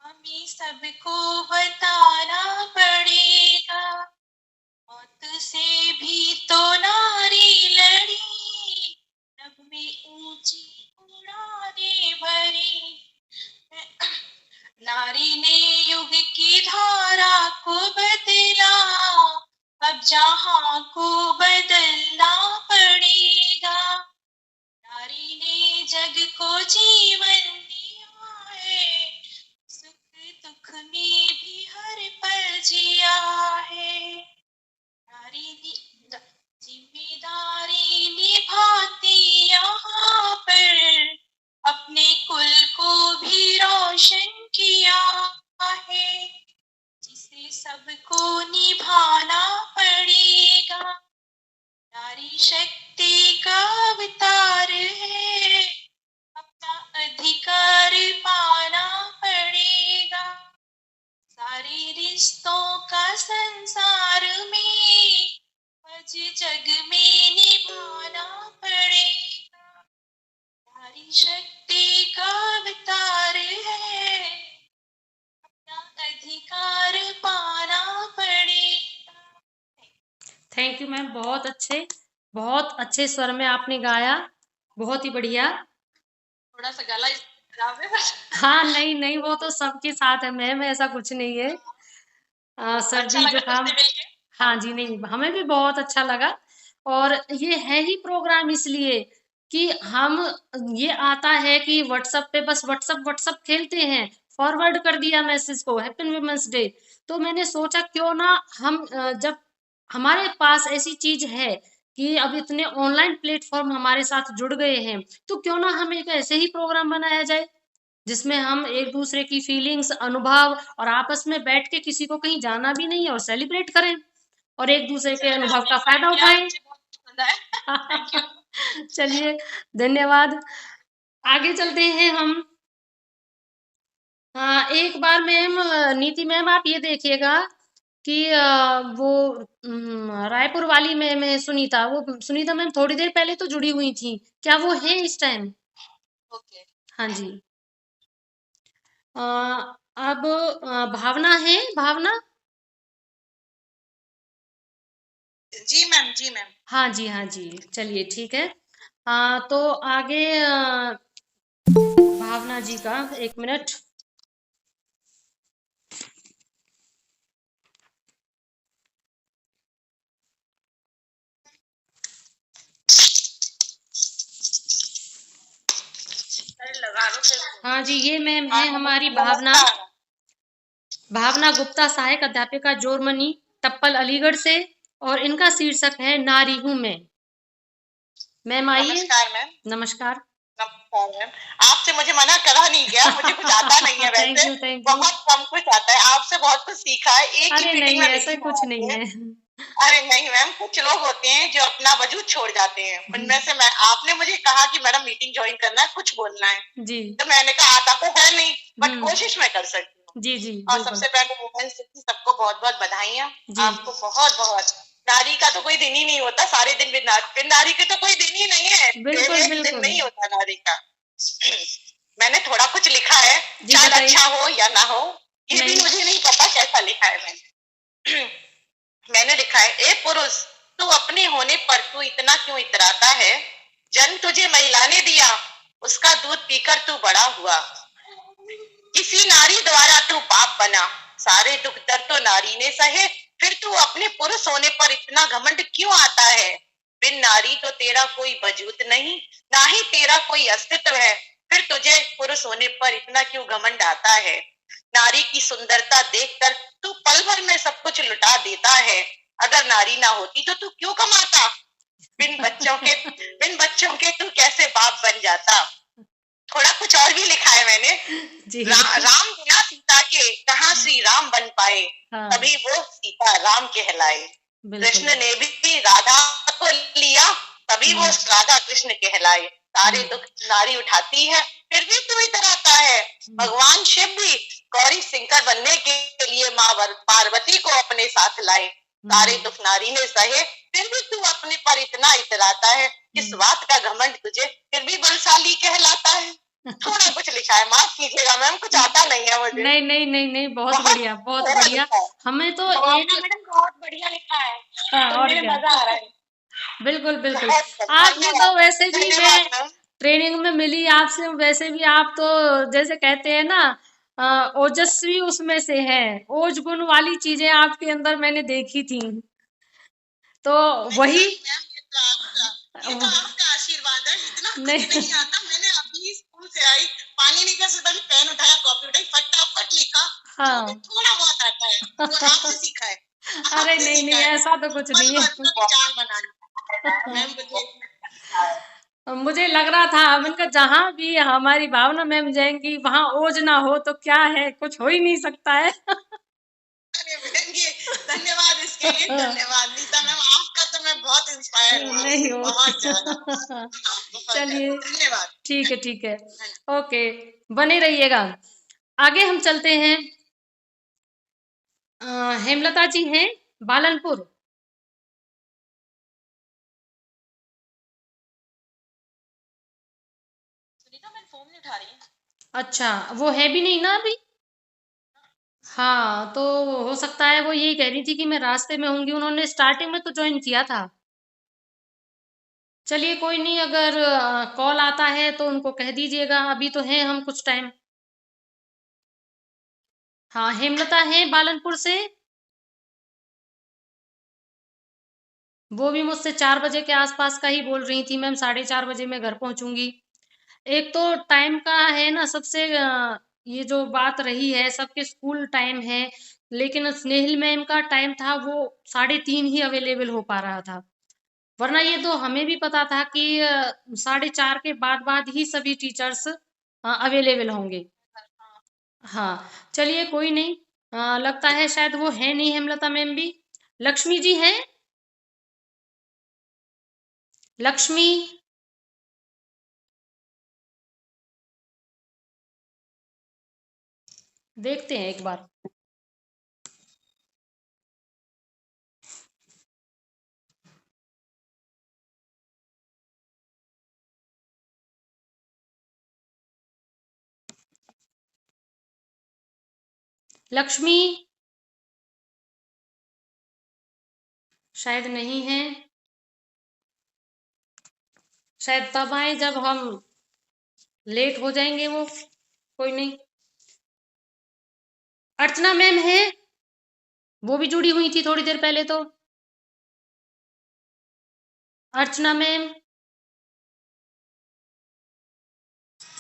हमें सबको बताना पड़ेगा, मौत से भी तो नारी लड़ी, नभ में ऊंची उड़ाने भरी। नारी ने युग की धारा को बदला, अब जहां को बदलना पड़ेगा। नारी ने जग को जीवन दिया है, सुख दुख में भी हर पल जिया है। नारी जिम्मेदारी निभाती यहाँ पर, अपने कुल को भी रोशन किया है, जिसे सबको निभाना पड़ेगा। नारी शक्ति का अवतार है, अपना अधिकार पाना पड़ेगा। सारे रिश्तों का संसार में फर्ज जग में निभाना पड़ेगा। नारी शक्ति का अवतार है, अपना अधिकार पाना पड़ेगा। थैंक यू मैम, बहुत अच्छे स्वर में आपने गाया, बहुत ही बढ़िया। थोड़ा सा गला खराब है। हाँ नहीं, वो तो सबके साथ है मैम, ऐसा कुछ नहीं है। सर्दी जुकाम। हाँ जी, नहीं हमें भी बहुत अच्छा लगा। और ये है ही प्रोग्राम इसलिए कि हम, ये आता है कि व्हाट्सएप पे बस व्हाट्सएप खेलते हैं, फॉरवर्ड कर दिया मैसेज को, हैप्पी वुमेन्स डे। तो मैंने सोचा क्यों ना हम, जब हमारे पास ऐसी चीज है कि अब इतने ऑनलाइन प्लेटफॉर्म हमारे साथ जुड़ गए हैं, तो क्यों ना हम एक ऐसे ही प्रोग्राम बनाया जाए जिसमें हम एक दूसरे की फीलिंग्स, अनुभव, और आपस में बैठ के, किसी को कहीं जाना भी नहीं है, और सेलिब्रेट करें और एक दूसरे के अनुभव का फायदा उठाएं। चलिए, धन्यवाद। आगे चलते हैं हम। एक बार मैम, नीति मैम, आप ये देखिएगा कि वो रायपुर वाली मैम है सुनीता, वो सुनीता मैम थोड़ी देर पहले तो जुड़ी हुई थी, क्या वो है इस टाइम? ओके। हाँ जी। अब भावना है, भावना? जी मैम, जी मैम। हाँ जी, चलिए ठीक है। तो आगे भावना जी का 1 मिनट। हाँ जी, ये मैम है हमारी भावना गुप्ता, सहायक अध्यापिका जोरमनी टप्पल अलीगढ़ से, और इनका शीर्षक है नारी हूं मैं। मैम आइए। नमस्कार मैम। नमस्कार। नमस्कार मैम। आपसे मुझे मना करा नहीं गया, मुझे कुछ आता नहीं है वैसे। Thank you. बहुत कम कुछ आता है, आपसे बहुत कुछ सीखा है। एक ही मीटिंग में ऐसा कुछ नहीं है। अरे नहीं मैम, कुछ लोग होते हैं जो अपना वजूद छोड़ जाते हैं, उनमें से मैं, आपने मुझे कहा कि मैडम मीटिंग ज्वाइन करना है, कुछ बोलना है जी, तो मैंने कहा आता तो है नहीं, बट कोशिश मैं कर सकती हूँ। जी। और सबसे पहले वुमेन्स डे की सबको बहुत बहुत बधाइयाँ, आपको बहुत बहुत। नारी का तो कोई दिन ही नहीं होता, सारे दिन बिन नारी के तो कोई दिन ही नहीं है, बिल्कुल दिन नहीं होता नारी का। मैंने थोड़ा कुछ लिखा है, शायद अच्छा हो या ना हो, ये भी मुझे नहीं पता कैसा लिखा है मैंने। मैंने लिखा है, ए पुरुष, तू अपने होने पर तू इतना क्यों इतराता है? जन्म तुझे महिला ने दिया, उसका दूध पीकर तू बड़ा हुआ। किसी नारी द्वारा तू पाप बना, सारे दुख दर्द तो नारी ने सहे, फिर तू अपने पुरुष होने पर इतना घमंड क्यों आता है? बिन नारी तो तेरा कोई वजूद नहीं, ना ही तेरा कोई अस्तित्व है, फिर तुझे पुरुष होने पर इतना क्यों घमंड आता है? नारी की सुंदरता देखकर तू पल भर में सब कुछ लुटा देता है। अगर नारी ना होती तो तू क्यों कमाता? बिन बच्चों के तू कैसे बाप बन जाता? थोड़ा कुछ और भी लिखा है मैंने। राम बिना सीता के कहाँ श्री राम बन पाए, तभी वो सीता राम कहलाए। कृष्ण ने भी राधा को लिया, तभी वो राधा कृष्ण कहलाए। सारे दुख नारी उठाती है, फिर भी तू इतराता है। भगवान शिव भी गौरी शंकर बनने के लिए माँ पार्वती को अपने साथ लाए। सारे दुख नारी ने सहे, फिर भी तू अपने पर इतना इतराता है। किस बात का घमंड तुझे फिर भी बलशाली कहलाता है? थोड़ा कुछ लिखा है, माफ कीजिएगा मैम, कुछ आता नहीं है मुझे। नहीं, बहुत बढ़िया, बहुत बढ़िया। हमें तो एक मैडम बहुत बढ़िया लिखा है। और क्या, मजा आ रहा है। बिल्कुल। आपने तो वैसे भी, मैं ट्रेनिंग में मिली आपसे, वैसे भी आप तो जैसे कहते हैं ना, ओजस्वी उसमें से है। ओज गुण वाली चीजें आपके अंदर मैंने देखी थी, तो वही ये तो आपका आशीर्वाद है। इतना कुछ नहीं आता। मैंने अभी स्कूल से आई, पानी नहीं कैसे डाली, पेन उठाया, कॉपी उठाई, फटाफट लिखा। हाँ, थोड़ा बहुत आता है, तो आपसे सीखा है। अरे नहीं, ऐसा तो कुछ नहीं है। विचार बनाना मैम, मुझे लग रहा था, मैंने जहाँ भी हमारी भावना मैम जाएंगी वहां ओज ना हो तो क्या है, कुछ हो ही नहीं सकता है। धन्यवाद इसके लिए, धन्यवाद नीता मैम, आपका तो मैं बहुत इंस्पायर हूँ, नहीं हो, बहुत ज्यादा। चलिए धन्यवाद, ठीक है, ओके, बने रहिएगा। आगे हम चलते हैं। हेमलता जी हैं बालनपुर। अच्छा, वो है भी नहीं ना अभी। हाँ, तो हो सकता है वो यही कह रही थी कि मैं रास्ते में होंगी, उन्होंने स्टार्टिंग में तो ज्वाइन किया था। चलिए कोई नहीं, अगर कॉल आता है तो उनको कह दीजिएगा, अभी तो हैं हम कुछ टाइम। हाँ, हेमलता है बालनपुर से, वो भी मुझसे 4 बजे के आसपास का ही बोल रही थी, मैम 4:30 बजे मैं घर पहुंचूंगी। एक तो टाइम का है ना, सबसे ये जो बात रही है, सबके स्कूल टाइम है, लेकिन स्नेहिल मैम का टाइम था वो 3:30 ही अवेलेबल हो पा रहा था, वरना ये तो हमें भी पता था कि 4:30 के बाद ही सभी टीचर्स अवेलेबल होंगे। हाँ, चलिए कोई नहीं, लगता है शायद वो है नहीं हेमलता मैम भी। लक्ष्मी जी हैं, लक्ष्मी, देखते हैं एक बार। लक्ष्मी शायद नहीं है, शायद तब आए जब हम लेट हो जाएंगे वो, कोई नहीं। अर्चना मैम है, वो भी जुड़ी हुई थी थोड़ी देर पहले तो। अर्चना मैम,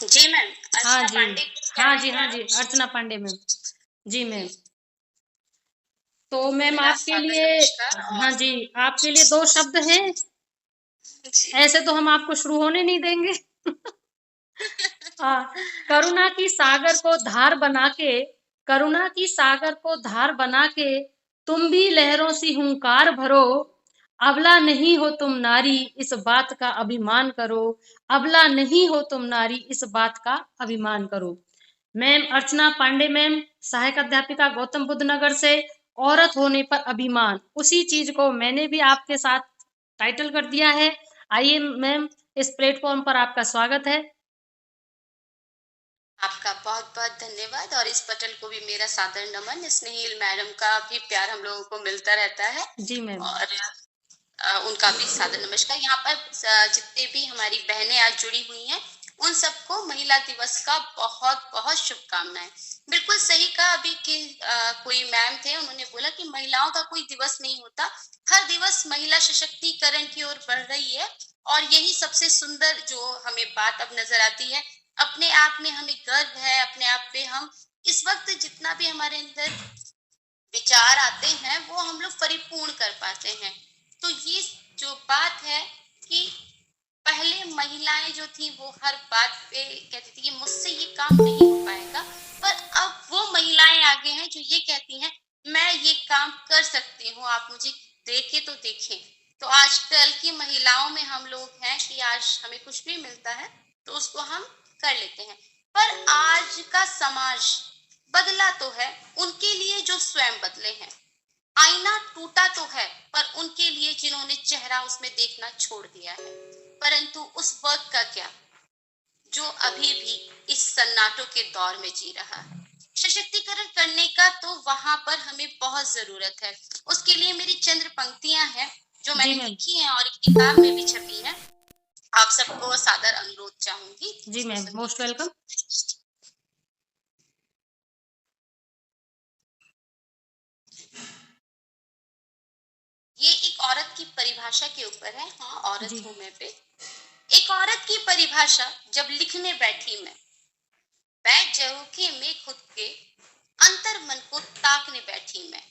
जी मैम, हाँ जी, हाँ जी, अर्चना पांडे मैम, जी मैम। तो मैम आपके लिए, हाँ जी, आपके लिए 2 शब्द हैं, ऐसे तो हम आपको शुरू होने नहीं देंगे। हाँ, करुणा की सागर को धार बना के, करुणा की सागर को धार बना के, तुम भी लहरों सी हुंकार भरो। अबला नहीं हो तुम नारी, इस बात का अभिमान करो। अबला नहीं हो तुम नारी, इस बात का अभिमान करो। मैम अर्चना पांडे मैम, सहायक अध्यापिका गौतम बुद्ध नगर से, औरत होने पर अभिमान, उसी चीज को मैंने भी आपके साथ टाइटल कर दिया है। आइए मैम, इस प्लेटफॉर्म पर आपका स्वागत है। आपका बहुत बहुत धन्यवाद, और इस पटल को भी मेरा सादर नमन। स्नेहिल मैडम का भी प्यार हम लोगों को मिलता रहता है। जी मैम, और उनका भी सादर नमस्कार। यहाँ पर जितने भी हमारी बहनें आज जुड़ी हुई हैं, उन सबको महिला दिवस का बहुत बहुत शुभकामनाएं। बिल्कुल सही कहा अभी कि कोई मैम थे, उन्होंने बोला कि महिलाओं का कोई दिवस नहीं होता, हर दिवस महिला सशक्तिकरण की ओर बढ़ रही है। और यही सबसे सुंदर जो हमें बात अब नजर आती है अपने आप में हमें गर्व है, अपने आप पे हम इस वक्त जितना भी हमारे अंदर विचार आते हैं वो हम लोग परिपूर्ण कर पाते हैं। तो ये जो बात है कि पहले महिलाएं जो थी वो हर बात पे कहती थी कि मुझसे ये काम नहीं हो पाएगा, पर अब वो महिलाएं आगे हैं जो ये कहती हैं मैं ये काम कर सकती हूँ, आप मुझे देखे तो देखें। तो आजकल की महिलाओं में हम लोग हैं कि आज हमें कुछ भी मिलता है तो उसको हम कर लेते हैं, पर आज का समाज बदला तो है उनके लिए जो स्वयं बदले हैं। आईना टूटा तो है पर उनके लिए जिन्होंने चेहरा उसमें देखना छोड़ दिया है। परंतु उस वर्ग का क्या जो अभी भी इस सन्नाटों के दौर में जी रहा है। सशक्तिकरण करने का तो वहां पर हमें बहुत जरूरत है। उसके लिए मेरी चंद्र पंक्तियां हैं जो मैंने लिखी हैं और एक किताब में भी छपी है। आप सबको सादर अनुरोध चाहूंगी। जी मैम, मोस्ट वेलकम। ये एक औरत की परिभाषा के ऊपर है। हाँ, औरत हूँ मैं पे। एक औरत की परिभाषा जब लिखने बैठी मैं, बैठ झरोखे में खुद के अंतर मन को ताकने बैठी मैं,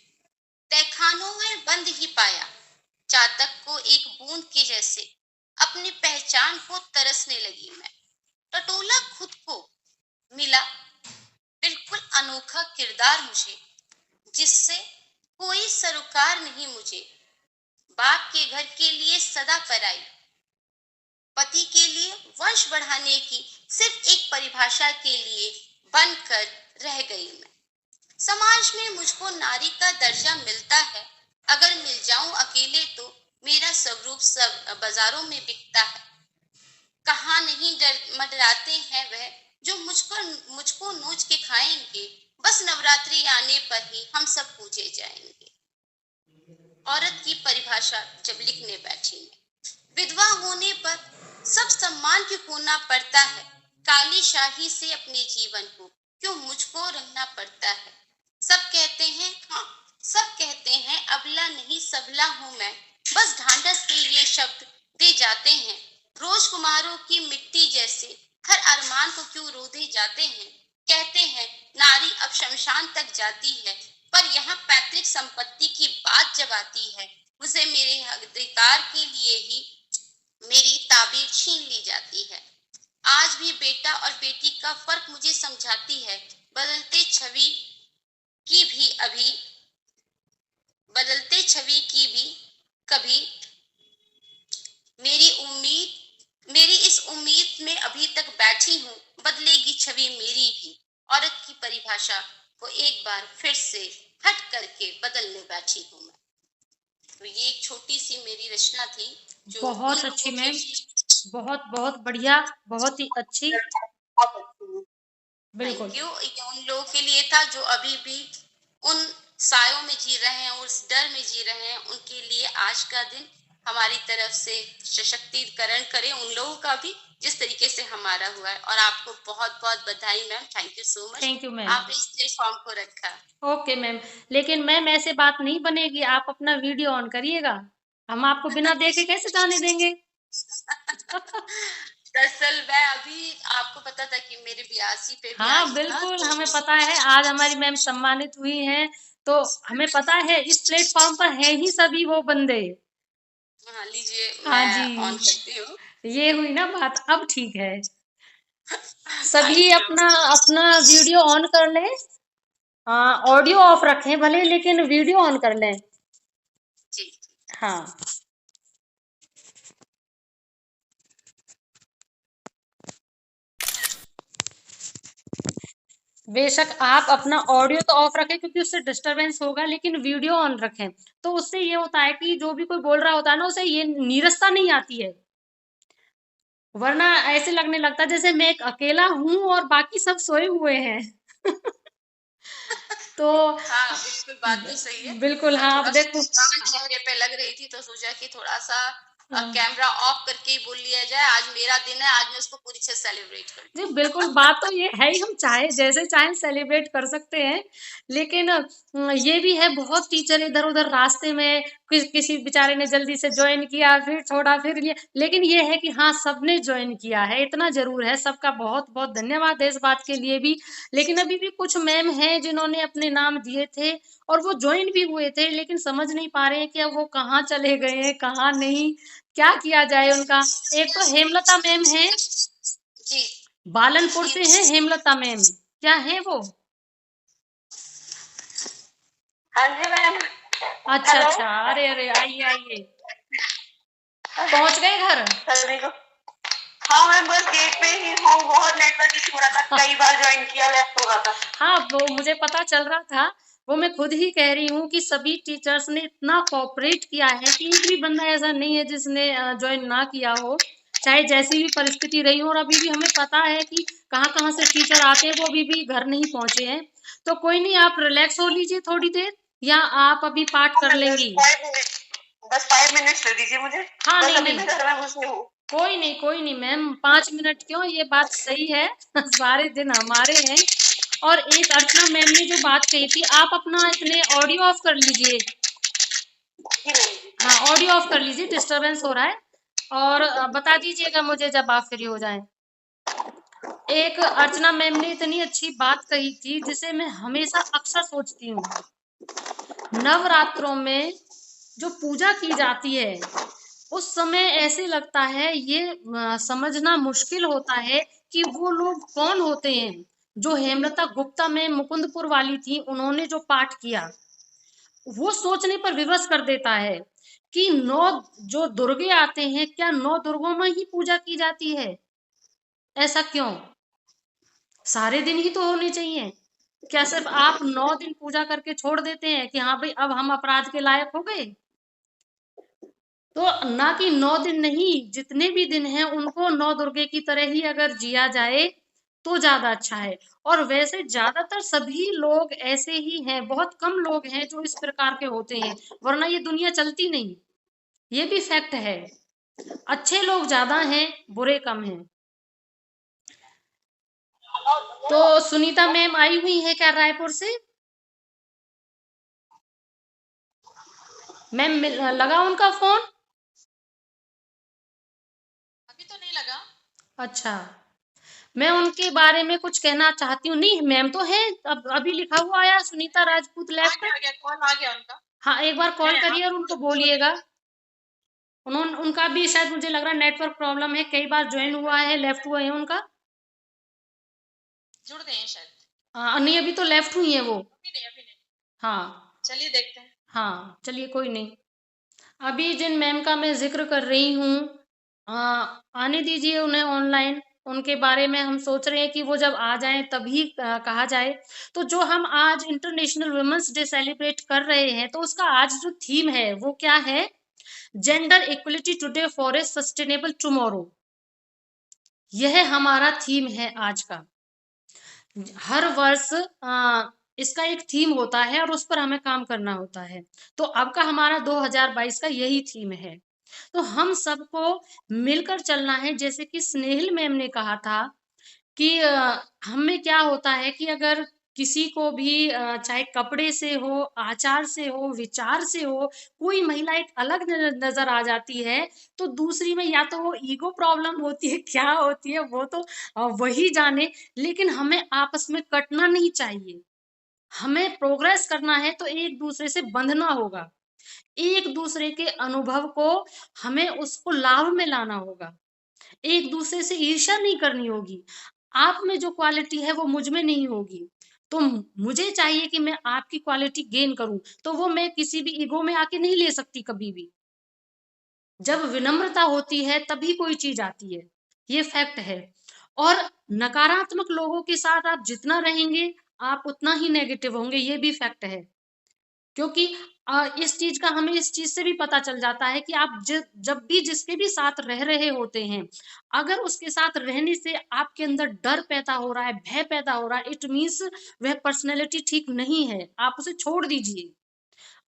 तहखानों में बंद ही पाया चातक को एक बूंद के जैसे, अपनी पहचान को तरसने लगी मैं। टटोला खुद को, मिला बिल्कुल अनोखा किरदार मुझे, जिससे कोई सरोकार नहीं मुझे। बाप के घर के लिए सदा पराई, पति के लिए वंश बढ़ाने की सिर्फ एक परिभाषा के लिए बनकर रह गई मैं। समाज में मुझको नारी का दर्जा मिलता है, अगर मिल जाऊं अकेले तो मेरा स्वरूप सब बाजारों में बिकता है। कहाँ नहीं मंडराते हैं वह जो मुझको नोच के खाएंगे, बस नवरात्रि आने पर ही हम सब पूजे जाएंगे। औरत की परिभाषा जब लिखने बैठी मैं, विधवा होने पर सब सम्मान क्यों खोना पड़ता है, काली शाही से अपने जीवन को क्यों मुझको रंगना पड़ता है। सब कहते हैं, हाँ सब कहते हैं अबला नहीं सबला हूं मैं, बस ढांढस के ये शब्द दे जाते हैं। रोज कुमारों की मिट्टी जैसे हर अरमान को क्यों रोधे जाते हैं। कहते हैं नारी अब शमशान तक जाती है, पर यहाँ पैतृक संपत्ति की बात जब आती है, मुझे मेरे अधिकार के लिए ही मेरी ताबीर छीन ली जाती है। आज भी बेटा और बेटी का फर्क मुझे समझाती है, बदलते छवि की भी कभी मेरी इस उम्मीद में अभी तक बैठी हूँ, बदलेगी छवि मेरी भी। औरत की परिभाषा को एक बार फिर से हट करके बदलने बैठी हूँ मैं। तो ये एक छोटी सी मेरी रचना थी जो बहुत अच्छी मैम, बहुत बहुत बढ़िया, बहुत ही अच्छी। बिल्कुल। ये उन लोगों के लिए था जो अभी भी उन सायों में जी रहे हैं, उस डर में जी रहे हैं। उनके लिए आज का दिन हमारी तरफ से सशक्तिकरण करें उन लोगों का भी, जिस तरीके से हमारा हुआ है। और आपको बहुत बहुत बधाई ma'am, thank you so much. Thank you ma'am, आपने इस प्लेटफॉर्म को रखा। ओके मैम, लेकिन मैम ऐसे बात नहीं बनेगी, आप अपना वीडियो ऑन करिएगा, हम आपको बिना देखे कैसे जाने देंगे। दरअसल मैं अभी आपको पता था कि मेरे 82 पे भी हाँ बिल्कुल, तो हमें पता है आज हमारी मैम सम्मानित हुई हैं, तो हमें पता है इस प्लेटफॉर्म पर है ही सभी वो बंदे। हाँ लीजिए, हाँ मैं जी, ऑन करती हूँ। ये हुई ना बात, अब ठीक है। सभी अपना अपना वीडियो ऑन कर लें, ऑडियो ऑफ रखें भले, लेकिन वीडियो ऑन कर लें। जी हाँ, बेशक आप अपना ऑडियो तो ऑफ रखें क्योंकि उससे डिस्टरबेंस होगा, लेकिन वीडियो ऑन रखें। तो उससे ये होता है कि जो भी कोई बोल रहा होता है ना, उसे ये नीरसता नहीं आती है, वरना ऐसे लगने लगता है जैसे मैं एक अकेला हूँ और बाकी सब सोए हुए हैं। तो हाँ बिल्कुल, बात तो सही है। बिल्कुल, हाँ, आप देखो चेहरे पे लग रही थी तो सोचा कि थोड़ा सा कैमरा ऑफ करके ही बोल लिया जाए आज मेरा दिन है, आज मैं उसको पूरी अच्छे सेलिब्रेट कर। जी बिल्कुल, बात तो ये है ही, हम चाहे जैसे चाहें सेलिब्रेट कर सकते हैं, लेकिन ये भी है बहुत टीचर इधर-उधर रास्ते में किसी बेचारे ने जल्दी से जॉइन किया, फिर छोड़ा, फिर ये, लेकिन ये है कि हाँ, सबने जॉइन किया है, इतना ज़रूर है। सबका बहुत-बहुत धन्यवाद है इस बात के लिए भी। लेकिन अभी भी कुछ मैम हैं जिन्होंने अपने नाम दिए थे और वो जॉइन भी हुए थे, लेकिन समझ नहीं पा रहे हैं कि अब वो कहाँ चले गए हैं, कहाँ नहीं, क्या किया जाए उनका? एक तो हेमलता मैम हैं, जी बालनपुर से हैं हेमलता मैम, क्या है वो? हाँ जी मैम। अच्छा अच्छा, अरे अरे, आइए आइए, पहुंच गए घर? सभी को हाँ मैम, बस गेट पे ही हूँ, बहुत नेटवर्क इशू हो रहा था, कई बार ज्वाइन किया, लेफ्ट हो रहा था। हाँ, वो मुझे पता चल रहा था, वो मैं खुद ही कह रही हूँ कि सभी टीचर्स ने इतना कोऑपरेट किया है कि एक भी बंदा ऐसा नहीं है जिसने ज्वाइन ना किया हो, चाहे जैसी भी परिस्थिति रही हो। और अभी भी हमें पता है कि कहाँ-कहाँ से टीचर आते हैं, वो अभी भी घर नहीं पहुंचे हैं। तो कोई नहीं, आप रिलैक्स हो लीजिए थोड़ी देर, या आप अभी पाठ कर लेंगी? बस 5 मिनट्स दे दीजिए मुझे। हाँ, बस नहीं अभी नहीं, मैं घर में घुसी हूँ। कोई नहीं मैम, 5 मिनट क्यों, ये बात सही है। सारे दिन हमारे हैं। और एक अर्चना मैम ने जो बात कही थी, आप अपना इतने ऑडियो ऑफ कर लीजिए। हाँ, ऑडियो ऑफ कर लीजिए, डिस्टरबेंस हो रहा है। और बता दीजिएगा मुझे जब आप फ्री हो जाएं। एक अर्चना मैम ने इतनी अच्छी बात कही थी जिसे मैं हमेशा अक्सर सोचती हूँ। नवरात्रों में जो पूजा की जाती है, उस समय ऐसे लगता है, ये समझना मुश्किल होता है कि वो लोग कौन होते हैं। जो हेमलता गुप्ता में मुकुंदपुर वाली थी, उन्होंने जो पाठ किया, वो सोचने पर विवश कर देता है कि 9 जो दुर्गे आते हैं, क्या 9 दुर्गों में ही पूजा की जाती है? ऐसा क्यों? सारे दिन ही तो होने चाहिए। क्या सिर्फ आप 9 दिन पूजा करके छोड़ देते हैं कि हाँ भाई, अब हम अपराध के लायक हो गए? तो ना कि 9 दिन नहीं, जितने भी दिन हैं उनको 9 दुर्गे की तरह ही अगर जिया जाए तो ज़्यादा अच्छा है। और वैसे ज़्यादातर सभी लोग ऐसे ही हैं, बहुत कम लोग हैं जो इस प्रकार के होते हैं, वरना ये दुनिया चलती नहीं। ये भी फैक्ट है। अच्छे लोग ज़्यादा हैं, बुरे कम हैं। तो सुनीता मैम आई हुई है क्या रायपुर से? मैम लगा उनका फोन? अभी तो नहीं लगा। अच्छा, मैं उनके बारे में कुछ कहना चाहती हूँ। नहीं, मैम तो है, अब अभी लिखा हुआ आया सुनीता राजपूत लेफ्ट। आ गया, कॉल आ गया उनका। हाँ, एक बार कॉल करिए और उनको बोलिएगा। उनका भी शायद मुझे लग रहा है नेटवर्क प्रॉब्लम है, कई बार ज्वाइन हुआ है, लेफ्ट हुआ है उनका। जुड़ गए हैं शायद। हाँ, नहीं अभी तो लेफ्ट हुई है वो। अभी नहीं। हाँ चलिए देखते हैं। हाँ, चलिए कोई नहीं। अभी जिन मैम का मैं जिक्र कर रही हूँ, आने दीजिए उन्हें ऑनलाइन। उनके बारे में हम सोच रहे हैं कि वो जब आ जाएं तभी कहा जाए। तो जो हम आज इंटरनेशनल वुमेन्स डे सेलिब्रेट कर रहे हैं, तो उसका आज जो थीम है वो क्या है? Gender equality today for a sustainable tomorrow. यह हमारा थीम है आज का। हर वर्ष इसका एक थीम होता है और उस पर हमें काम करना होता है। तो अब का हमारा 2022 का यही थीम है। तो हम सबको मिलकर चलना है। जैसे कि स्नेहिल मैम ने कहा था कि हमें क्या होता है कि अगर किसी को भी चाहे कपड़े से हो, आचार से हो, विचार से हो, कोई महिला एक अलग नजर आ जाती है, तो दूसरी में या तो वो ईगो प्रॉब्लम होती है, क्या होती है वो तो वही जाने। लेकिन हमें आपस में कटना नहीं चाहिए। हमें प्रोग्रेस करना है तो एक दूसरे से बंधना होगा। एक दूसरे के अनुभव को हमें उसको लाभ में लाना होगा। एक दूसरे से ईर्ष्या नहीं करनी होगी। आप में जो क्वालिटी है वो मुझ में नहीं होगी, तो मुझे चाहिए कि मैं आपकी क्वालिटी गेन करूं। तो वो मैं किसी भी ईगो में आके नहीं ले सकती कभी भी। जब विनम्रता होती है तभी कोई चीज आती है, ये फैक्ट है। और नकारात्मक लोगों के साथ आप जितना रहेंगे, आप उतना ही नेगेटिव होंगे, ये भी फैक्ट है। क्योंकि इस चीज का हमें इस चीज से भी पता चल जाता है कि आप जब भी जिसके भी साथ रह रहे होते हैं, अगर उसके साथ रहने से आपके अंदर डर पैदा हो रहा है, भय पैदा हो रहा है, इट मीन्स वह पर्सनैलिटी ठीक नहीं है, आप उसे छोड़ दीजिए।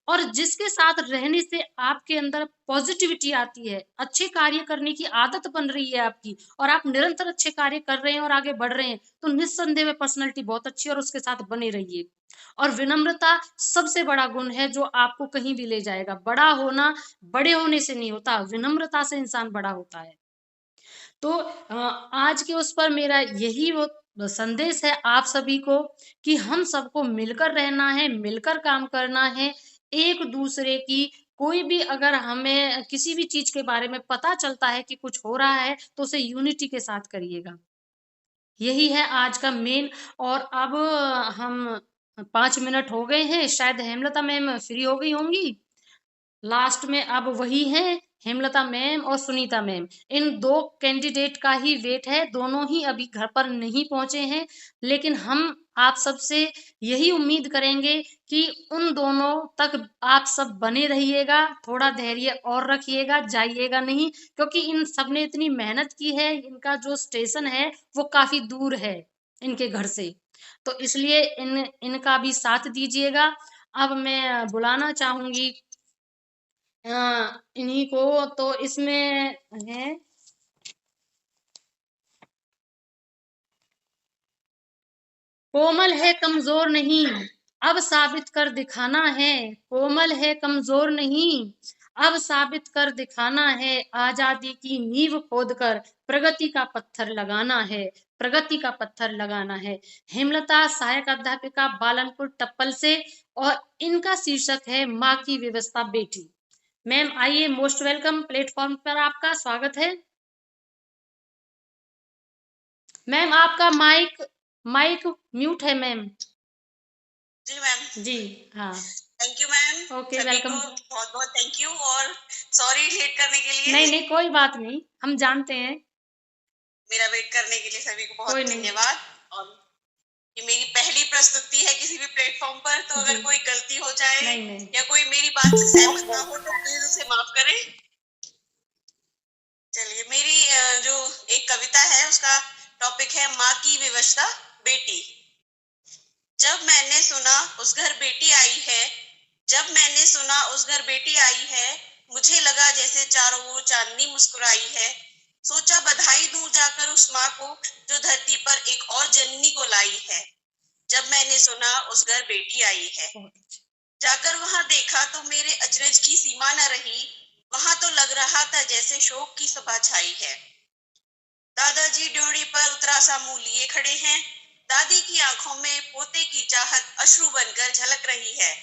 और जिसके साथ रहने से आपके अंदर पॉजिटिविटी आती है, अच्छे कार्य करने की आदत बन रही है आपकी और आप निरंतर अच्छे कार्य कर रहे हैं और आगे बढ़ रहे हैं, तो निस्संदेह में पर्सनैलिटी बहुत अच्छी है और उसके साथ बने रहिए। और विनम्रता सबसे बड़ा गुण है जो आपको कहीं भी ले जाएगा। बड़ा होना बड़े होने से नहीं होता, विनम्रता से इंसान बड़ा होता है। तो आज के उस पर मेरा यही वो संदेश है आप सभी को कि हम सबको मिलकर रहना है, मिलकर काम करना है, एक दूसरे की कोई भी अगर हमें किसी भी चीज के बारे में पता चलता है कि कुछ हो रहा है तो उसे यूनिटी के साथ करिएगा। यही है आज का मेन। और अब हम 5 मिनट हो गए हैं, शायद हेमलता मैम फ्री हो गई होंगी। लास्ट में अब वही है, हेमलता मैम और सुनीता मैम, इन 2 कैंडिडेट का ही वेट है। दोनों ही अभी घर पर नहीं पहुंचे हैं, लेकिन हम आप सबसे यही उम्मीद करेंगे कि उन दोनों तक आप सब बने रहिएगा, थोड़ा धैर्य और रखिएगा, जाइएगा नहीं, क्योंकि इन सब ने इतनी मेहनत की है। इनका जो स्टेशन है वो काफी दूर है इनके घर से, तो इसलिए इनका भी साथ दीजिएगा। अब मैं बुलाना चाहूंगी इन्हीं को, तो इसमें है कोमल है कमजोर नहीं, अब साबित कर दिखाना है। कोमल है कमजोर नहीं, अब साबित कर दिखाना है। आजादी की नींव खोदकर प्रगति का पत्थर लगाना है, प्रगति का पत्थर लगाना है। हेमलता सहायक अध्यापिका बालनपुर टप्पल से, और इनका शीर्षक है माँ की व्यवस्था बेटी। मैम आइए, मोस्ट वेलकम, प्लेटफॉर्म पर आपका स्वागत है। मैम आपका माइक माइक म्यूट है मैम। जी मैम। जी हाँ, थैंक यू मैम। ओके, सभी वेलकम। को बहुत बहुत थैंक यू और सॉरी लेट करने के लिए। नहीं नहीं, कोई बात नहीं, हम जानते हैं। मेरा वेट करने के लिए सभी को बहुत कोई नहीं। धन्यवाद। और ये मेरी पहली प्रस्तुति है किसी भी प्लेटफॉर्म पर, तो अगर कोई गलती हो जाए नहीं। या कोई मेरी बात से सहमत ना हो तो प्लीज उसे माफ करें। चलिए, मेरी जो एक कविता है उसका टॉपिक है माँ की विवशता बेटी। जब मैंने सुना उस घर बेटी आई है, जब मैंने सुना उस घर बेटी आई है, मुझे लगा जैसे चारों ओर चांदनी मुस्कुराई है। सोचा बधाई दूं जाकर उस माँ को जो धरती पर एक और जननी को लाई है। जब मैंने सुना उस घर बेटी आई है, जाकर वहां देखा तो मेरे अचरज की सीमा न रही। वहां तो लग रहा था जैसे शोक की सभा छाई है। दादाजी ड्योढ़ी पर उतरा सा मुंह लिए खड़े हैं। दादी की आंखों में पोते की चाहत अश्रु बनकर झलक रही है।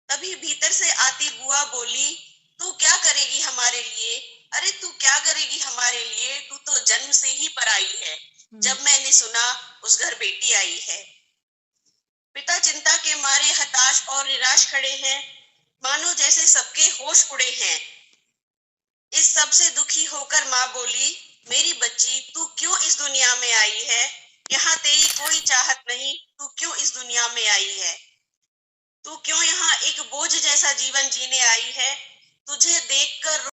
तभी भीतर से आती बुआ बोली, तू क्या करेगी हमारे लिए? अरे तू क्या करेगी हमारे लिए? तू तो जन्म से ही पराई है। जब मैंने सुना उस घर बेटी आई है। पिता चिंता के मारे हताश और निराश खड़े हैं, मानो जैसे सबके होश उड़े हैं। इस सब से दुखी होकर माँ बोली, मेरी बच्ची तू क्यों इस दुनिया में आई है? यहाँ तेरी कोई चाहत नहीं, तू क्यों इस दुनिया में आई है? तू क्यों यहाँ एक बोझ जैसा जीवन जीने आई है? तुझे देखकर